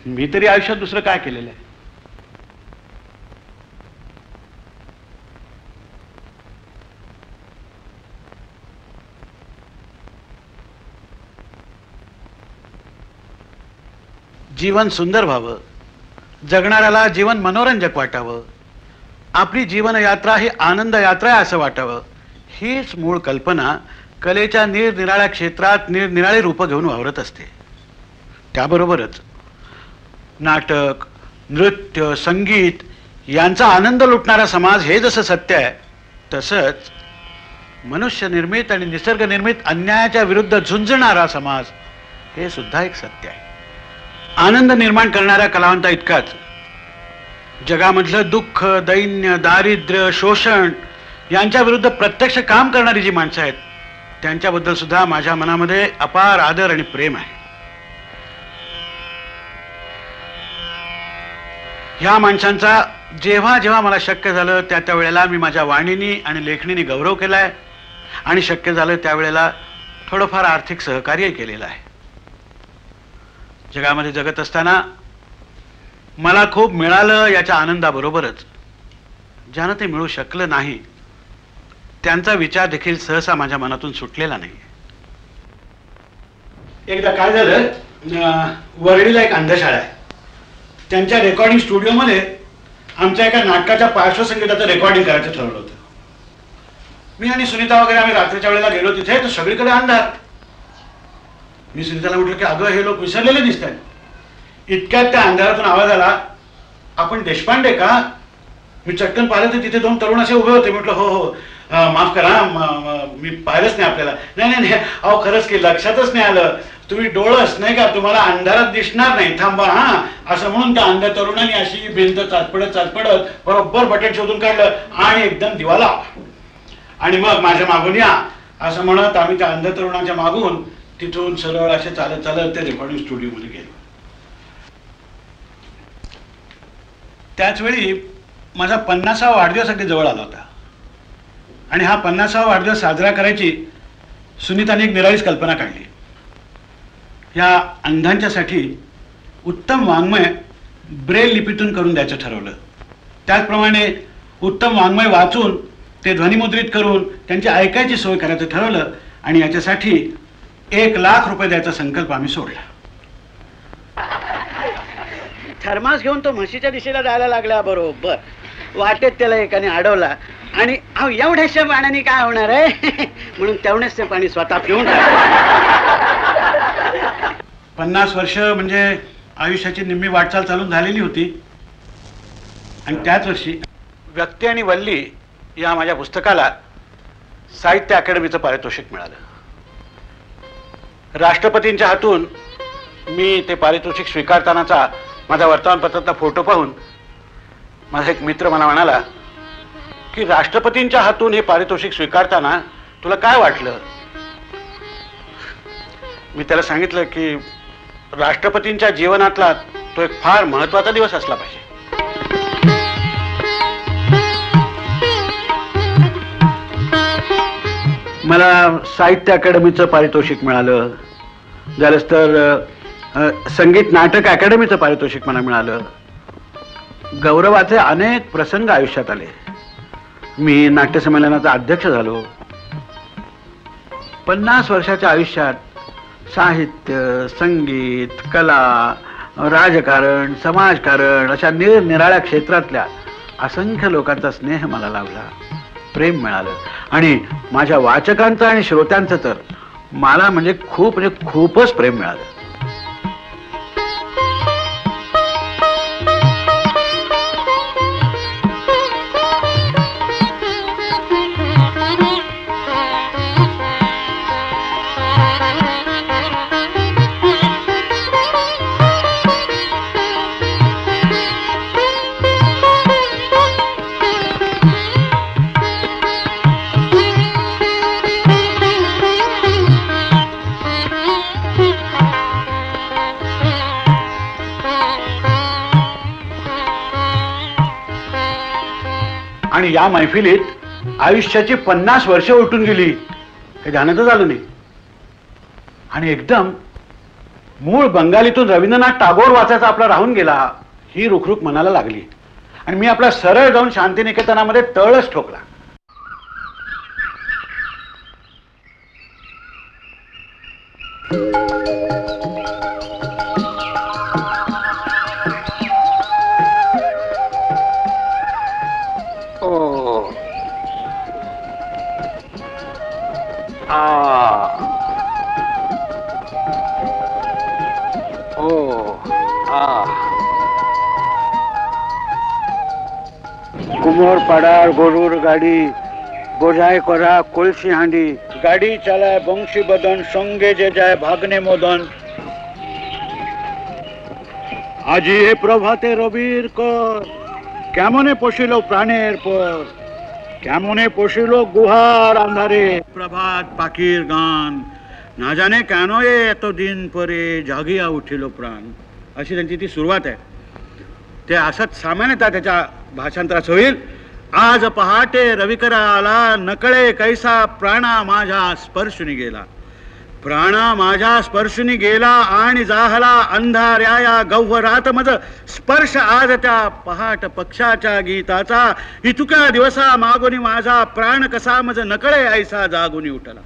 मी तरी आयुष्यात दुसरं काय केलेलं आहे. जीवन सुंदर व्हावं, जगणाऱ्याला जीवन मनोरंजक वाटावं, आपली जीवनयात्रा ही आनंद यात्रा आहे असं वाटावं, हीच मूळ कल्पना कलेच्या निरनिराळ्या क्षेत्रात निरनिराळी रूपं घेऊन वावरत असते. त्याबरोबरच नाटक, नृत्य, संगीत यांचा आनंद लुटणारा समाज हे जसं सत्य आहे, तसंच मनुष्य निर्मित आणि निसर्ग निर्मित अन्यायाच्या विरुद्ध झुंजणारा समाज हे सुद्धा एक सत्य आहे. आनंद निर्माण करणाऱ्या कलावंता इतकाच जगामधलं दुःख, दैन्य, दारिद्र्य, शोषण यांच्या विरुद्ध प्रत्यक्ष काम करणारी जी माणसं आहेत त्यांच्याबद्दल सुद्धा माझ्या मनामध्ये अपार आदर आणि प्रेम आहे. ह्या माणसांचा जेव्हा जेव्हा मला शक्य झालं त्या वेळेला मी माझ्या वाणीनी आणि लेखणीने गौरव केलाय आणि शक्य झालं त्यावेळेला थोडंफार आर्थिक सहकार्य केलेलं आहे. जगामध्ये जगत असताना मला खूप मिळालं याच्या आनंदाबरोबरच ज्यानं ते मिळू शकलं नाही त्यांचा विचार देखील सहसा माझ्या मनातून सुटलेला नाही. एकदा काय झालं, वरळीला एक अंधशाळा आहे. त्यांच्या रेकॉर्डिंग स्टुडिओमध्ये आमच्या एका नाटकाच्या पार्श्वसंगीताचं रेकॉर्डिंग करायचं ठरवलं होतं. मी आणि सुनीता वगैरे आम्ही रात्रीच्या वेळेला गेलो तिथे, तर सगळीकडे अंधार. मी सुनीताला म्हटलं की अगं हे लोक विसरलेले दिसत आहेत. इतक्यात त्या अंधारातून आवाज आला, आपण देशपांडे का? मी चटकन पाहिलं तर तिथे 2 तरुण असे उभे होते. म्हटलं हो हो माफ करा, मी पाहिलंच नाही आपल्याला. नाही नाही नाही अहो खरंच की लक्षातच नाही आलं, तुम्ही डोळस नाही का, तुम्हाला अंधारात दिसणार नाही, थांबा हा, असं म्हणून त्या अंध तरुणांनी अशी भिंत चाचपडत बरोबर बटन शोधून काढलं आणि एकदम दिवा लावला. आणि मग माझ्या मागून या असं म्हणत आम्ही त्या अंध तरुणाच्या मागून तिथून सरळ असे चालत चालत ते रेकॉर्डिंग स्टुडिओमध्ये गेलो. त्याच वेळी माझा 50वा वाढदिवस अगदी जवळ आला होता आणि हा 50वा वाढदिवस साजरा करायची सुनीताने एक निराळीच कल्पना काढली. या अंधांच्यासाठी उत्तम वाङ्मय ब्रेल लिपीतून करून द्यायचं ठरवलं. त्याचप्रमाणे उत्तम वाङ्मय वाचून ते ध्वनिमुद्रित करून त्यांची ऐकायची सोय करायचं ठरवलं आणि याच्यासाठी 1,00,000 रुपये द्यायचा संकल्प आम्ही सोडला. थर्मास घेऊन तो म्हशीच्या दिशेला जायला लागला. बरोबर वाटेत त्याला एकाने अडवला आणि अहो एवढ्याशा पाण्याने काय होणार आहे म्हणून तेवढेच ते पाणी स्वतः पिऊन टाकलं. 50 वर्ष म्हणजे आयुष्याची निम्मी वाटचाल चालून झालेली होती आणि त्याच वर्षी व्यक्ती आणि वल्ली या माझ्या पुस्तकाला साहित्य अकादमीचं पारितोषिक मिळालं. राष्ट्रपतींच्या हातून मी ते पारितोषिक स्वीकारतानाचा माझा वर्तमानपत्रातला फोटो पाहून माझा एक मित्र मला म्हणाला की राष्ट्रपतींच्या हातून हे पारितोषिक स्वीकारताना तुला काय वाटलं? मी त्याला सांगितलं की राष्ट्रपतींच्या जीवनातला तो एक फार महत्वाचा दिवस असला पाहिजे. मला साहित्य अकादमीचं पारितोषिक मिळालं, झालंच तर संगीत नाटक अकादमीचं पारितोषिक मला मिळालं. गौरवाचे अनेक प्रसंग आयुष्यात आले. मी नाट्यसंमेलनाचा अध्यक्ष झालो. 50 वर्षाच्या आयुष्यात साहित्य, संगीत, कला, राजकारण, समाजकारण अशा निरनिराळ्या क्षेत्रातल्या असंख्य लोकांचा स्नेह मला लाभला, प्रेम मिळालं आणि माझ्या वाचकांचं आणि श्रोत्यांचं तर मला म्हणजे खूपच प्रेम मिळालं. आणि या मैफिलीत आयुष्याची 50 वर्ष उलटून गेली हे ध्यानातच आलं नाही. आणि एकदम मूळ बंगालीतून रवींद्रनाथ टागोर वाचायचा आपला राहून गेला ही रुखरुख मनाला लागली आणि मी आपला सरळ जाऊन शांतिनिकेतनामध्ये तळच ठोकला. কুমোর পাড়ার গরুর গাড়ি বোঝাই করা কলসি হাঁড়ি গাড়ি চালায় বংশী বদন সঙ্গে যে যায় ভাগ্নে মদন আজি এ প্রভাতে রবির কর কেমনে পশিল প্রাণের পর কেমনে পশিল গুহার আন্ধারে প্রভাত পাখির গান, না জানে কেন এতদিन পরে জাগিया उठिल प्राण, अशी त्यांची ती सुरुवात आहे. ते असंच सामान्यतः त्याच्या भाषांतरात होईल. आज पहाटे रविकरा आला, नकळे कैसा प्राणा माझ्या स्पर्शुनी गेला. प्राणा माझ्या स्पर्शुनी गेला आणि जाहला अंधाऱ्या या गव्हरात मज स्पर्श आज त्या पहाट पक्षाच्या गीताचा. इतुक्या दिवसा मागुनी माझा प्राण कसा मज नकळे ऐसा जागुनी उठला.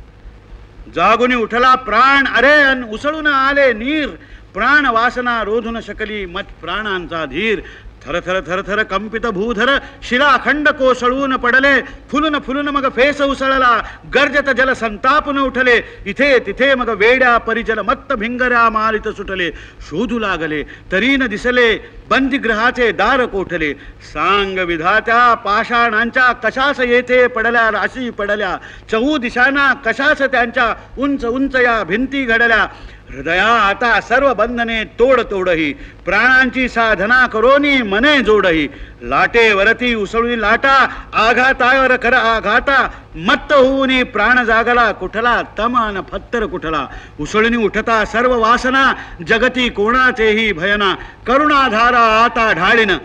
जागुनी उठला प्राण, अरे अन उसळून आले नीर. प्राण वासना रोधून शकली मत प्राणांचा धीर. थर थर थर थर कंपित भूधर शिलाखंड कोसळून पडले. फुलून फुलून मग फेस उसळला, गर्जत जल संतापून उठले. इथे तिथे मग वेड्या परिजल मत्त भिंगऱ्या मारित सुटले. शोधू लागले तरी न दिसले, बंदीगृहाचे दार कोठले. सांग विधात्या पाषाणांच्या कशास येथे पडल्या राशी पडल्या. चहू दिशांना कशास त्यांच्या उंच उंच या भिंती घडल्या. हृदया आता सर्व बंधने तोड तोडही, प्राणांची साधना करोनी मने जोडही. लाटेवरती उसळून लाटा, आघातावर कर आघाता. मत्त होऊनी प्राण जागला कुठला, तमान फत्तर कुठला. उसळून उठता सर्व वासना, जगती कोणाचेही भयना. करुणाधारा आता ढाळीन,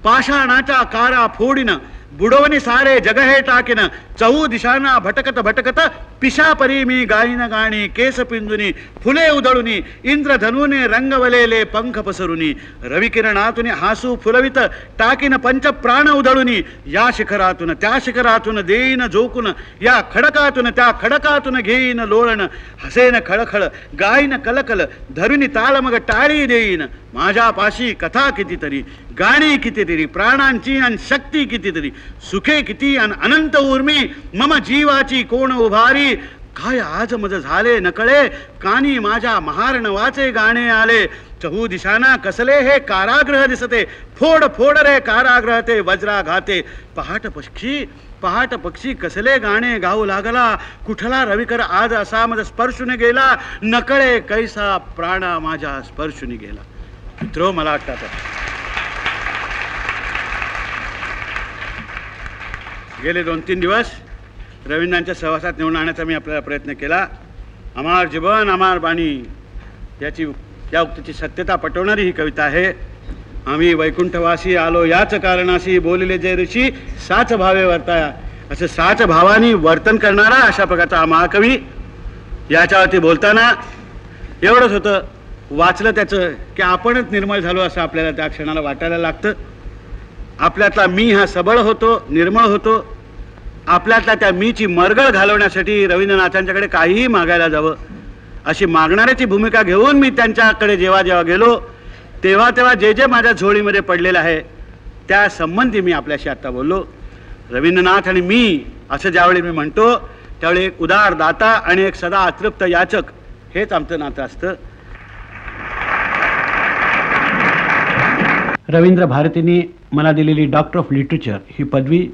पाषाणाच्या कारा फोडीन. बुडवणी सारे जग हे टाकीन. चहू दिशांना भटकत भटकत पिशापरी मी गाईन गाणी. केस पिंजुनी फुले उधळुनी, इंद्रधनुने रंगवलेले पंख पसरुनी. रविकिरणातून हासू फुलवित टाकीन पंच प्राण उधळुनी. या शिखरातून त्या शिखरातून देईन झोकून, या खडकातून त्या खडकातून घेईन लोळण. हसेन खळखळ गाईन कलकल, धरुनी ताळ मग टाळी देईन. माझ्या पाशी कथा कितीतरी, गाणी कितीतरी, प्राणांची आणि शक्ती कितीतरी. सुखे किती आणि अनंत उर्मी, मम जीवाची कोण उभारी. काय आज मज झाले नकळे, कानी माझ्या महार्णवाचे गाणे आले. चहू दिशांना कसले हे कारागृह दिसते. फोड फोड रे कारागृह ते वज्राघाते. पहाट पक्षी कसले गाणे गाऊ लागला. कुठला रविकर आज असा मज स्पर्शून गेला. नकळे कैसा प्राणा माझ्या स्पर्शून गेला. मित्रो, मला वाटतं गेले 2-3 दिवस रवींद्रांच्या सहवासात नेऊन आणण्याचा मी आपल्याला प्रयत्न केला. अमार जीवन अमार बाणी या उक्तीची सत्यता पटवणारी ही कविता आहे. आम्ही वैकुंठवासी आलो याच कारणाशी, बोलले जे ऋषी साच भावे वर्ताया. असं साच भावानी वर्तन करणारा अशा प्रकारचा महाकवी. याच्यावरती बोलताना एवढंच होतं, वाचलं त्याचं की आपणच निर्मळ झालो असं आपल्याला त्या क्षणाला वाटायला लागतं. आपल्यातला मी हा सबळ होतो, निर्मळ होतो. आपल्यातला त्या मीची मरगळ घालवण्यासाठी रवींद्रनाथांच्याकडे काहीही मागायला जावं अशी मागणाऱ्याची भूमिका घेऊन मी त्यांच्याकडे जेव्हा जेव्हा गेलो तेव्हा जे जे माझ्या झोळीमध्ये पडलेलं आहे त्या संबंधी मी आपल्याशी आता बोललो. रवींद्रनाथ आणि मी असं ज्यावेळी मी म्हणतो त्यावेळी एक उदार दाता आणि एक सदा अतृप्त याचक हेच आमचं नातं असतं. रवींद्र भारतींनी मला दिलेली डॉक्टर ऑफ लिटरेचर ही पदवी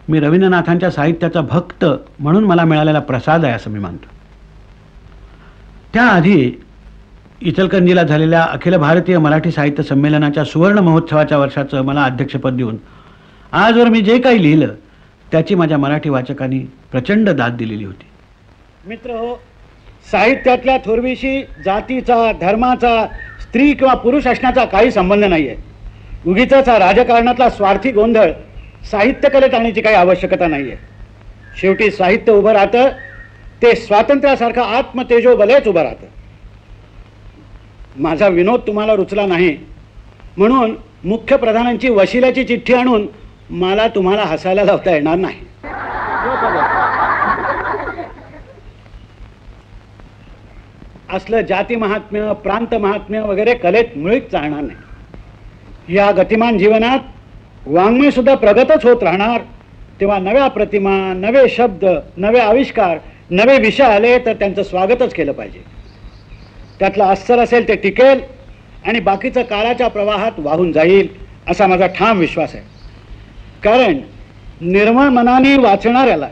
मी रवींद्रनाथांच्या साहित्याचा भक्त म्हणून मला मिळालेला प्रसाद आहे असं मी मानतो. त्याआधी इचलकरंजीला झालेल्या अखिल भारतीय मराठी साहित्य संमेलनाच्या सुवर्ण महोत्सवाच्या वर्षाचं मला अध्यक्षपद देऊन आजवर मी जे काही लिहिलं त्याची माझ्या मराठी वाचकांनी प्रचंड दाद दिलेली होती. मित्र हो, साहित्यातल्या थोरवीशी जातीचा, धर्माचा, स्त्री किंवा पुरुष असण्याचा काही संबंध नाही आहे. उगीचच हा राजकारणातला स्वार्थी गोंधळ साहित्यकलेत आणण्याची काही आवश्यकता नाही आहे. शेवटी साहित्य उभं राहतं ते स्वातंत्र्यासारखं आत्मतेजोबलेच उभं राहतं. माझा विनोद तुम्हाला रुचला नाही म्हणून मुख्य प्रधानांची वशिल्याची चिठ्ठी आणून मला तुम्हाला हसायला लावता येणार नाही. असलं जाती महात्म्य, प्रांत महात्म्य वगैरे कलेत मुळीच चालणार नाही. या गतिमान जीवनात वाङ्मय सुद्धा प्रगतच होत राहणार. तेव्हा नव्या प्रतिमा, नवे शब्द, नवे आविष्कार, नवे विषय आले तर त्यांचं स्वागतच केलं पाहिजे. त्यातलं अस्सल असेल ते टिकेल आणि बाकीचं काळाच्या प्रवाहात वाहून जाईल असा माझा ठाम विश्वास आहे. कारण निर्मळ मनाने वाचणाऱ्याला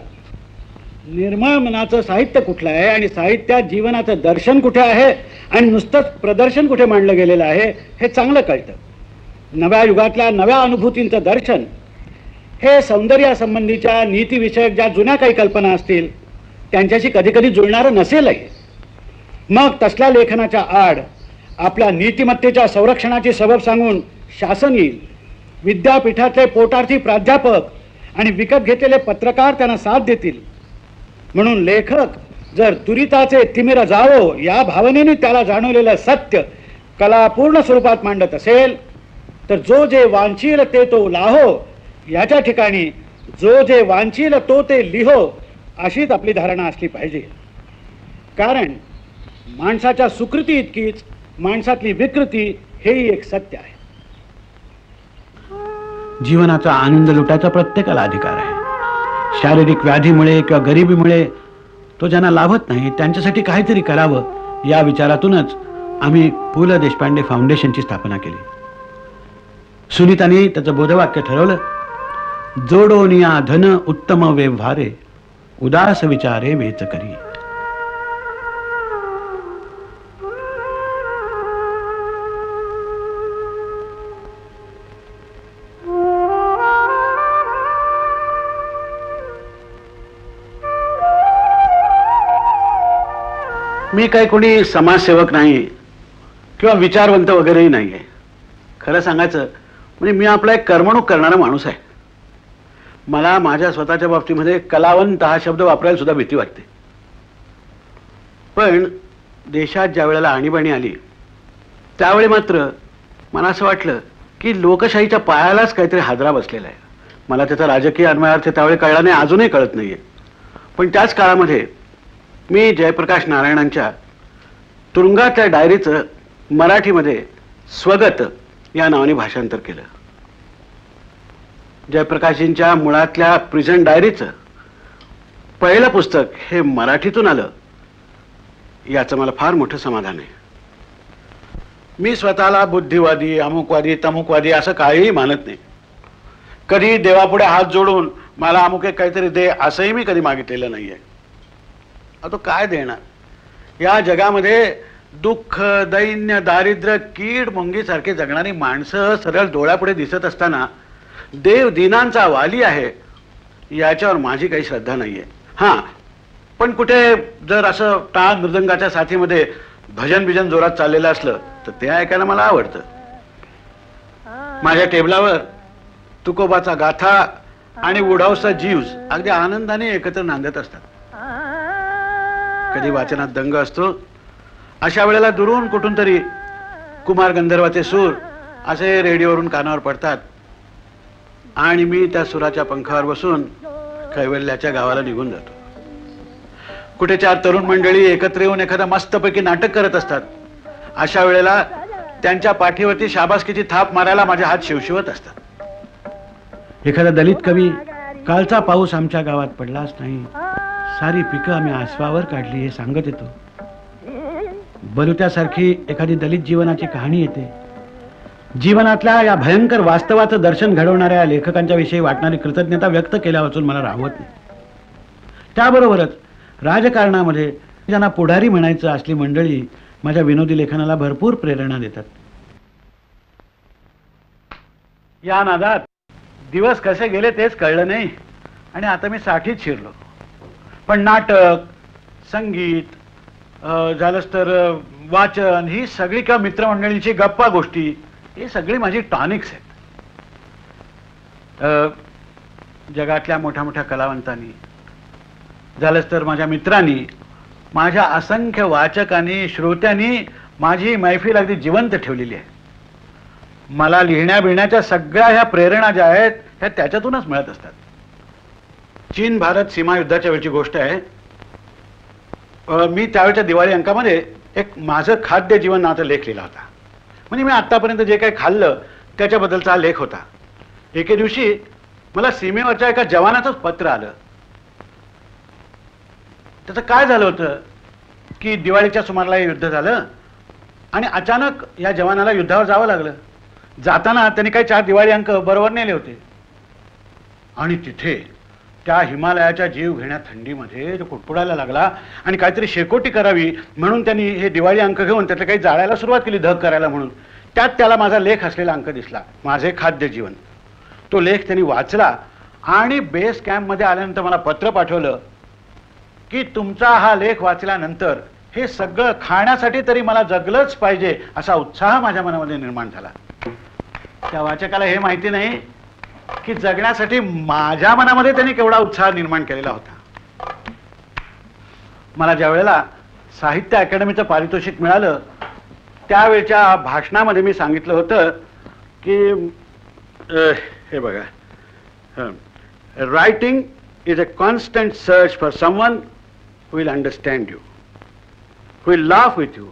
निर्मळ मनाचं साहित्य कुठलं आहे आणि साहित्यात जीवनाचं दर्शन कुठे आहे आणि नुसतंच प्रदर्शन कुठे मांडलं गेलेलं आहे हे चांगलं कळतं. नव्या युगातल्या नव्या अनुभूतींचं दर्शन हे सौंदर्यासंबंधीच्या नीतीविषयक ज्या जुन्या काही कल्पना असतील त्यांच्याशी कधी कधी जुळणारं नसेलही. मग तसल्या लेखनाच्या आड आपल्या नीतिमत्तेच्या संरक्षणाची सबब सांगून शासन येईल. विद्यापीठातले पोटार्थी प्राध्यापक आणि विकत घेतलेले पत्रकार त्यांना साथ देतील. म्हणून लेखक जर दुरिताचे तिमिर जावो या भावनेने त्याला जाणवलेलं सत्य कलापूर्ण स्वरूपात मांडत असेल तर जो जे वांछील ते तो लाहो याच्या ठिकाणी जो जे वांछील तो ते लिहो अशीच आपली धारणा असली पाहिजे. कारण माणसाच्या सुकृती इतकीच माणसातली विकृती हेही एक सत्य आहे. जीवनाचा आनंद लुटायचा प्रत्येकाला अधिकार आहे. शारीरिक व्याधीमुळे किंवा गरिबीमुळे तो ज्यांना लाभत नाही त्यांच्यासाठी काहीतरी करावं या विचारातूनच आम्ही पु ल देशपांडे फाउंडेशनची स्थापना केली. सुनीतांनी त्याचं बोधवाक्य ठरवलं, जोडोनिया धन उत्तम व्यवहारे उदास विचारे वेच करी. मी काही कोणी समाजसेवक नाही किंवा विचारवंत वगैरेही नाही आहे. खरं सांगायचं म्हणजे मी आपला एक कर्मणूक करणारा माणूस आहे. मला माझ्या स्वतःच्या बाबतीमध्ये कलावंत हा शब्द वापरायला सुद्धा भीती वाटते. पण देशात ज्या वेळेला आणीबाणी आली त्यावेळी मात्र मला असं वाटलं की लोकशाहीच्या पायालाच काहीतरी हादरा बसलेला आहे. मला त्याचा राजकीय अन्वयार्थ त्यावेळी कळला नाही, अजूनही कळत नाहीये. पण त्याच काळामध्ये मी जयप्रकाश नारायणांच्या तुरुंगातल्या डायरीचं मराठीमध्ये स्वगत या नावाने भाषांतर केलं. जयप्रकाशजींच्या मुळातल्या प्रिझन डायरीचं पहिलं पुस्तक हे मराठीतून आलं याचं मला फार मोठं समाधान आहे. मी स्वतःला बुद्धिवादी, अमुकवादी, तमुकवादी असं काहीही मानत नाही. कधी देवापुढे हात जोडून मला अमुक एक काहीतरी दे असंही मी कधी मागितलेलं नाहीये. आता काय देणार? या जगामध्ये दुःख, दैन्य, दारिद्र्य, कीड मुंगीसारखे जगणारी माणसं सरळ डोळ्यापुढे दिसत असताना देव दिनांचा वाली आहे याच्यावर माझी काही श्रद्धा नाहीये. हां, पण कुठे जर असं टाळ मृदंगाच्या साथीमध्ये भजन बिजन जोरात चाललेलं असलं तर ते ऐकायला मला आवडतं. माझ्या टेबलावर तुकोबाचा गाथा आणि वुडहाऊसचा जीव्स अगदी आनंदाने एकत्र नांदत असतात. कधी वाचनात दंग असतो. अशा वेळेला दुरून कुठून तरी कुमार गंधर्वाचे सूर असे रेडिओवरून कानावर पडतात आणि मी त्या सुराच्या पंखावर बसून कैवल्याच्या गावाला निघून जातो. कुठे चार तरुण मंडळी एकत्र येऊन एखादा मस्तपैकी नाटक करत असतात. अशा वेळेला त्यांच्या पाठीवरती शाबासकीची थाप मारायला माझे हात शिवशिवत असतात. एखादा दलित कवी, कालचा पाऊस आमच्या गावात पडलाच नाही, सारी पिकं आम्ही आसवावर काढली हे सांगत येतो. बलुत्यासारखी एखादी दलित जीवनाची कहाणी येते. जीवनातल्या या भयंकर वास्तवाचं दर्शन घडवणाऱ्या लेखकांच्या विषयी वाटणारी कृतज्ञता व्यक्त केल्या वाचून मला राहवत नाही. त्याबरोबरच राजकारणामध्ये ज्यांना पुढारी म्हणायचं असली मंडळी माझ्या विनोदी लेखनाला भरपूर प्रेरणा देतात. या नादात दिवस कसे गेले तेच कळलं नाही आणि आता मी 60च शिरलो. पण नाटक, संगीत, झालंच तर वाचन, ही सगळी किंवा मित्रमंडळींची गप्पा गोष्टी ही सगळी माझी टॉनिक्स आहेत. जगातल्या मोठ्या मोठ्या कलावंतांनी, झालंच तर माझ्या मित्रांनी, माझ्या असंख्य वाचकांनी, श्रोत्यांनी माझी मैफिल अगदी जिवंत ठेवलेली आहे. मला लिहिण्या बिहिण्याच्या सगळ्या ह्या प्रेरणा ज्या आहेत ह्या त्याच्यातूनच मिळत असतात. चीन भारत सीमा युद्धाच्या वेळची गोष्ट आहे. मी त्यावेळच्या दिवाळी अंकामध्ये एक माझं खाद्य जीवन नावाचा लेख लिहिला होता. म्हणजे मी आत्तापर्यंत जे काही खाल्लं त्याच्याबद्दलचा हा लेख होता. एके दिवशी मला सीमेवरच्या एका जवानाचंच पत्र आलं. त्याचं काय झालं होतं की दिवाळीच्या सुमाराला हे युद्ध झालं आणि अचानक या जवानाला युद्धावर जावं लागलं. जाताना त्यांनी काही 4 दिवाळी अंक बरोबर नेले होते आणि तिथे त्या हिमालयाच्या जीव घेण्या थंडीमध्ये तो कुडकुडायला लागला आणि काहीतरी शेकोटी करावी म्हणून त्यांनी हे दिवाळी अंक घेऊन त्यातलं काही जाळायला सुरुवात केली, धग करायला म्हणून. त्यात त्याला माझा लेख असलेला अंक दिसला, माझे खाद्य जीवन. तो लेख त्यांनी वाचला आणि बेस कॅम्पमध्ये आल्यानंतर मला पत्र पाठवलं की तुमचा हा लेख वाचल्यानंतर हे सगळं खाण्यासाठी तरी मला जगलंच पाहिजे असा उत्साह माझ्या मनामध्ये निर्माण झाला. त्या वाचकाला हे माहिती नाही की जगण्यासाठी माझ्या मनामध्ये त्यांनी केवढा उत्साह निर्माण केलेला होता. मला ज्या वेळेला साहित्य अकादमीचं पारितोषिक मिळालं त्यावेळच्या भाषणामध्ये मी सांगितलं होतं की हे बघा, writing is a constant search for someone who will understand you, who will laugh with you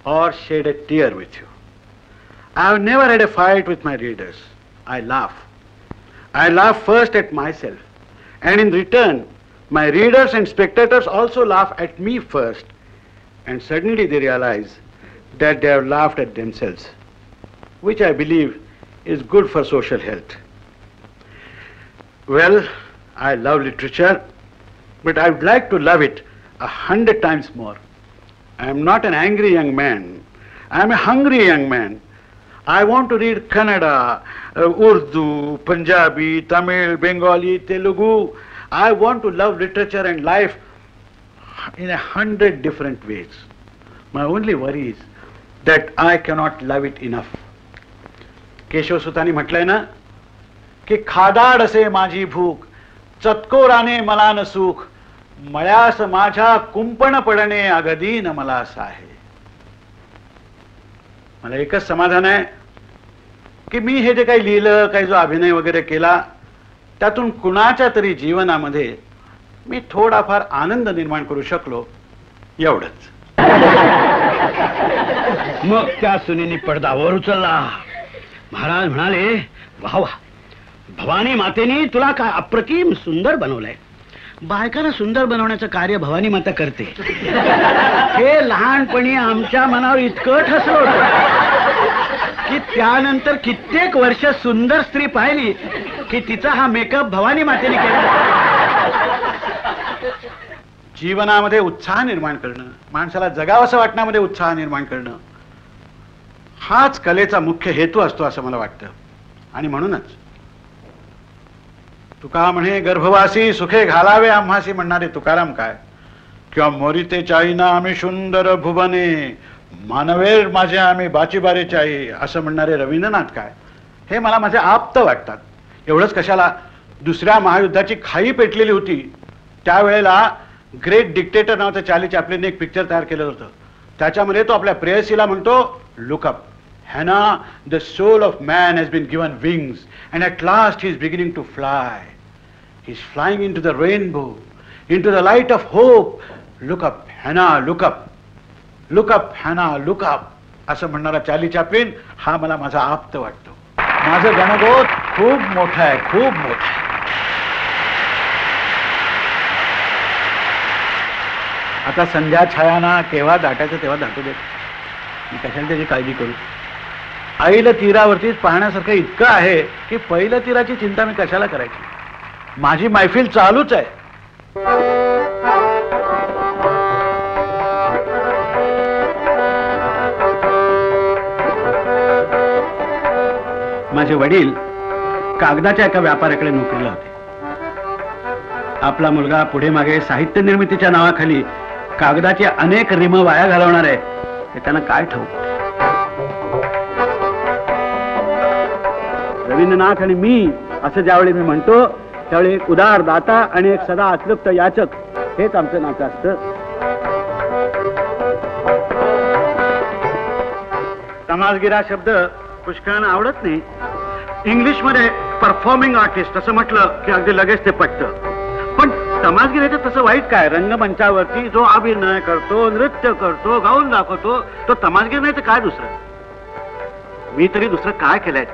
or shed a tear with you. I have never had a fight with my readers. I laugh. I laugh first at myself, and in return my readers and spectators also laugh at me first, and suddenly they realize that they have laughed at themselves, which I believe is good for social health. Well, I love literature, but I would like to love it 100 times more. I am not an angry young man. I am a hungry young man. I want to read Kannada, Urdu, Punjabi, Tamil, Bengali, Telugu. I want to love literature and life in 100 different ways. My only worry is that I cannot love it enough. केशवसुतांनी म्हटलंय ना की खादाड असे माझी भूक, चतकोराने मला न सुख, मळ्यास माझ्या कुंपण पडणे अगदीन मला असं आहे. मला एकच समाधान आहे की मी हे जे काही लिहिलं, काही जो अभिनय वगैरे केला, त्यातून कुणाच्या तरी जीवनामध्ये मी थोडाफार आनंद निर्माण करू शकलो, एवढंच. मग त्या सुनेने पडदा वर उचलला. महाराज म्हणाले, वा वा, भवानी मातेने तुला काय अप्रतिम सुंदर बनवलंय. बायकांना सुंदर बनवण्याचं कार्य भवानी माता करते. हे लहानपणी आमच्या मनावर इतकं ठसलं होतं की त्यानंतर कित्येक वर्ष सुंदर स्त्री पाहिली की तिचा हा मेकअप भवानी मातेने केला. जीवनामध्ये उत्साह निर्माण करणं, माणसाला जगावंसं वाटण्यामध्ये उत्साह निर्माण करणं, हाच कलेचा मुख्य हेतू असतो असं मला वाटतं. आणि म्हणूनच तुका म्हणे गर्भवासी सुखे घालावे आम्हासी म्हणणारे तुकाराम काय, किंवा मोरिते चाईना आम्ही सुंदर भुवने, मानवेर माझे आम्ही बाचीबारे चाई असं म्हणणारे रवींद्रनाथ काय, हे मला माझे आप्त वाटतात. एवढंच कशाला, दुसऱ्या महायुद्धाची खाई पेटलेली होती त्यावेळेला ग्रेट डिक्टेटर नावाचं चार्ली चॅप्लिनने एक पिक्चर तयार केलं होतं. त्याच्यामध्ये तो आपल्या प्रेयसीला म्हणतो, look up Hannah, the soul of man has been given wings, and at last he is beginning to fly. He is flying into the rainbow, into the light of hope. Look up, Hannah, look up. Look up, Hannah, look up. असं म्हणणारा चार्ली चॅप्लिन हा मला माझा आप्त वाटतो. माझं गणगोत खूप मोठं आहे, खूप मोठं आहे. आता संध्या छायाना केव्हा दाटायचं तेव्हा दाटू देत. मी कशाला त्याची काळजी करू. आईला तीरावरतीच पाहण्यासारखं इतकं आहे की पहिल्या तीराची चिंता मी कशाला करायची. माझी मैफिल चालूच आहे. माझे वडील कागदाच्या एका व्यापाऱ्याकडे नोकरीला होते. आपला मुलगा पुढे मागे साहित्य निर्मितीच्या नावाखाली कागदाचे अनेक रिम वाया घालवणार आहे हे त्यांना काय ठाऊक. रवींद्रनाथ आणि मी असं ज्यावेळी मी म्हणतो त्यावेळी एक उदार दाता आणि एक सदा अतृप्त याचक हेच आमचं नातं असतं. तमासगीर शब्द पुष्कळांना आवडत नाही. इंग्लिशमध्ये परफॉर्मिंग आर्टिस्ट असं म्हटलं की अगदी लगेच ते पटतं. पण तमासगीराचं तसं वाईट काय. रंगमंचावरती जो अभिनय करतो, नृत्य करतो, गाऊन दाखवतो तो तमासगीर नाही तर काय दुसरं. मी तरी दुसरं काय केलंय.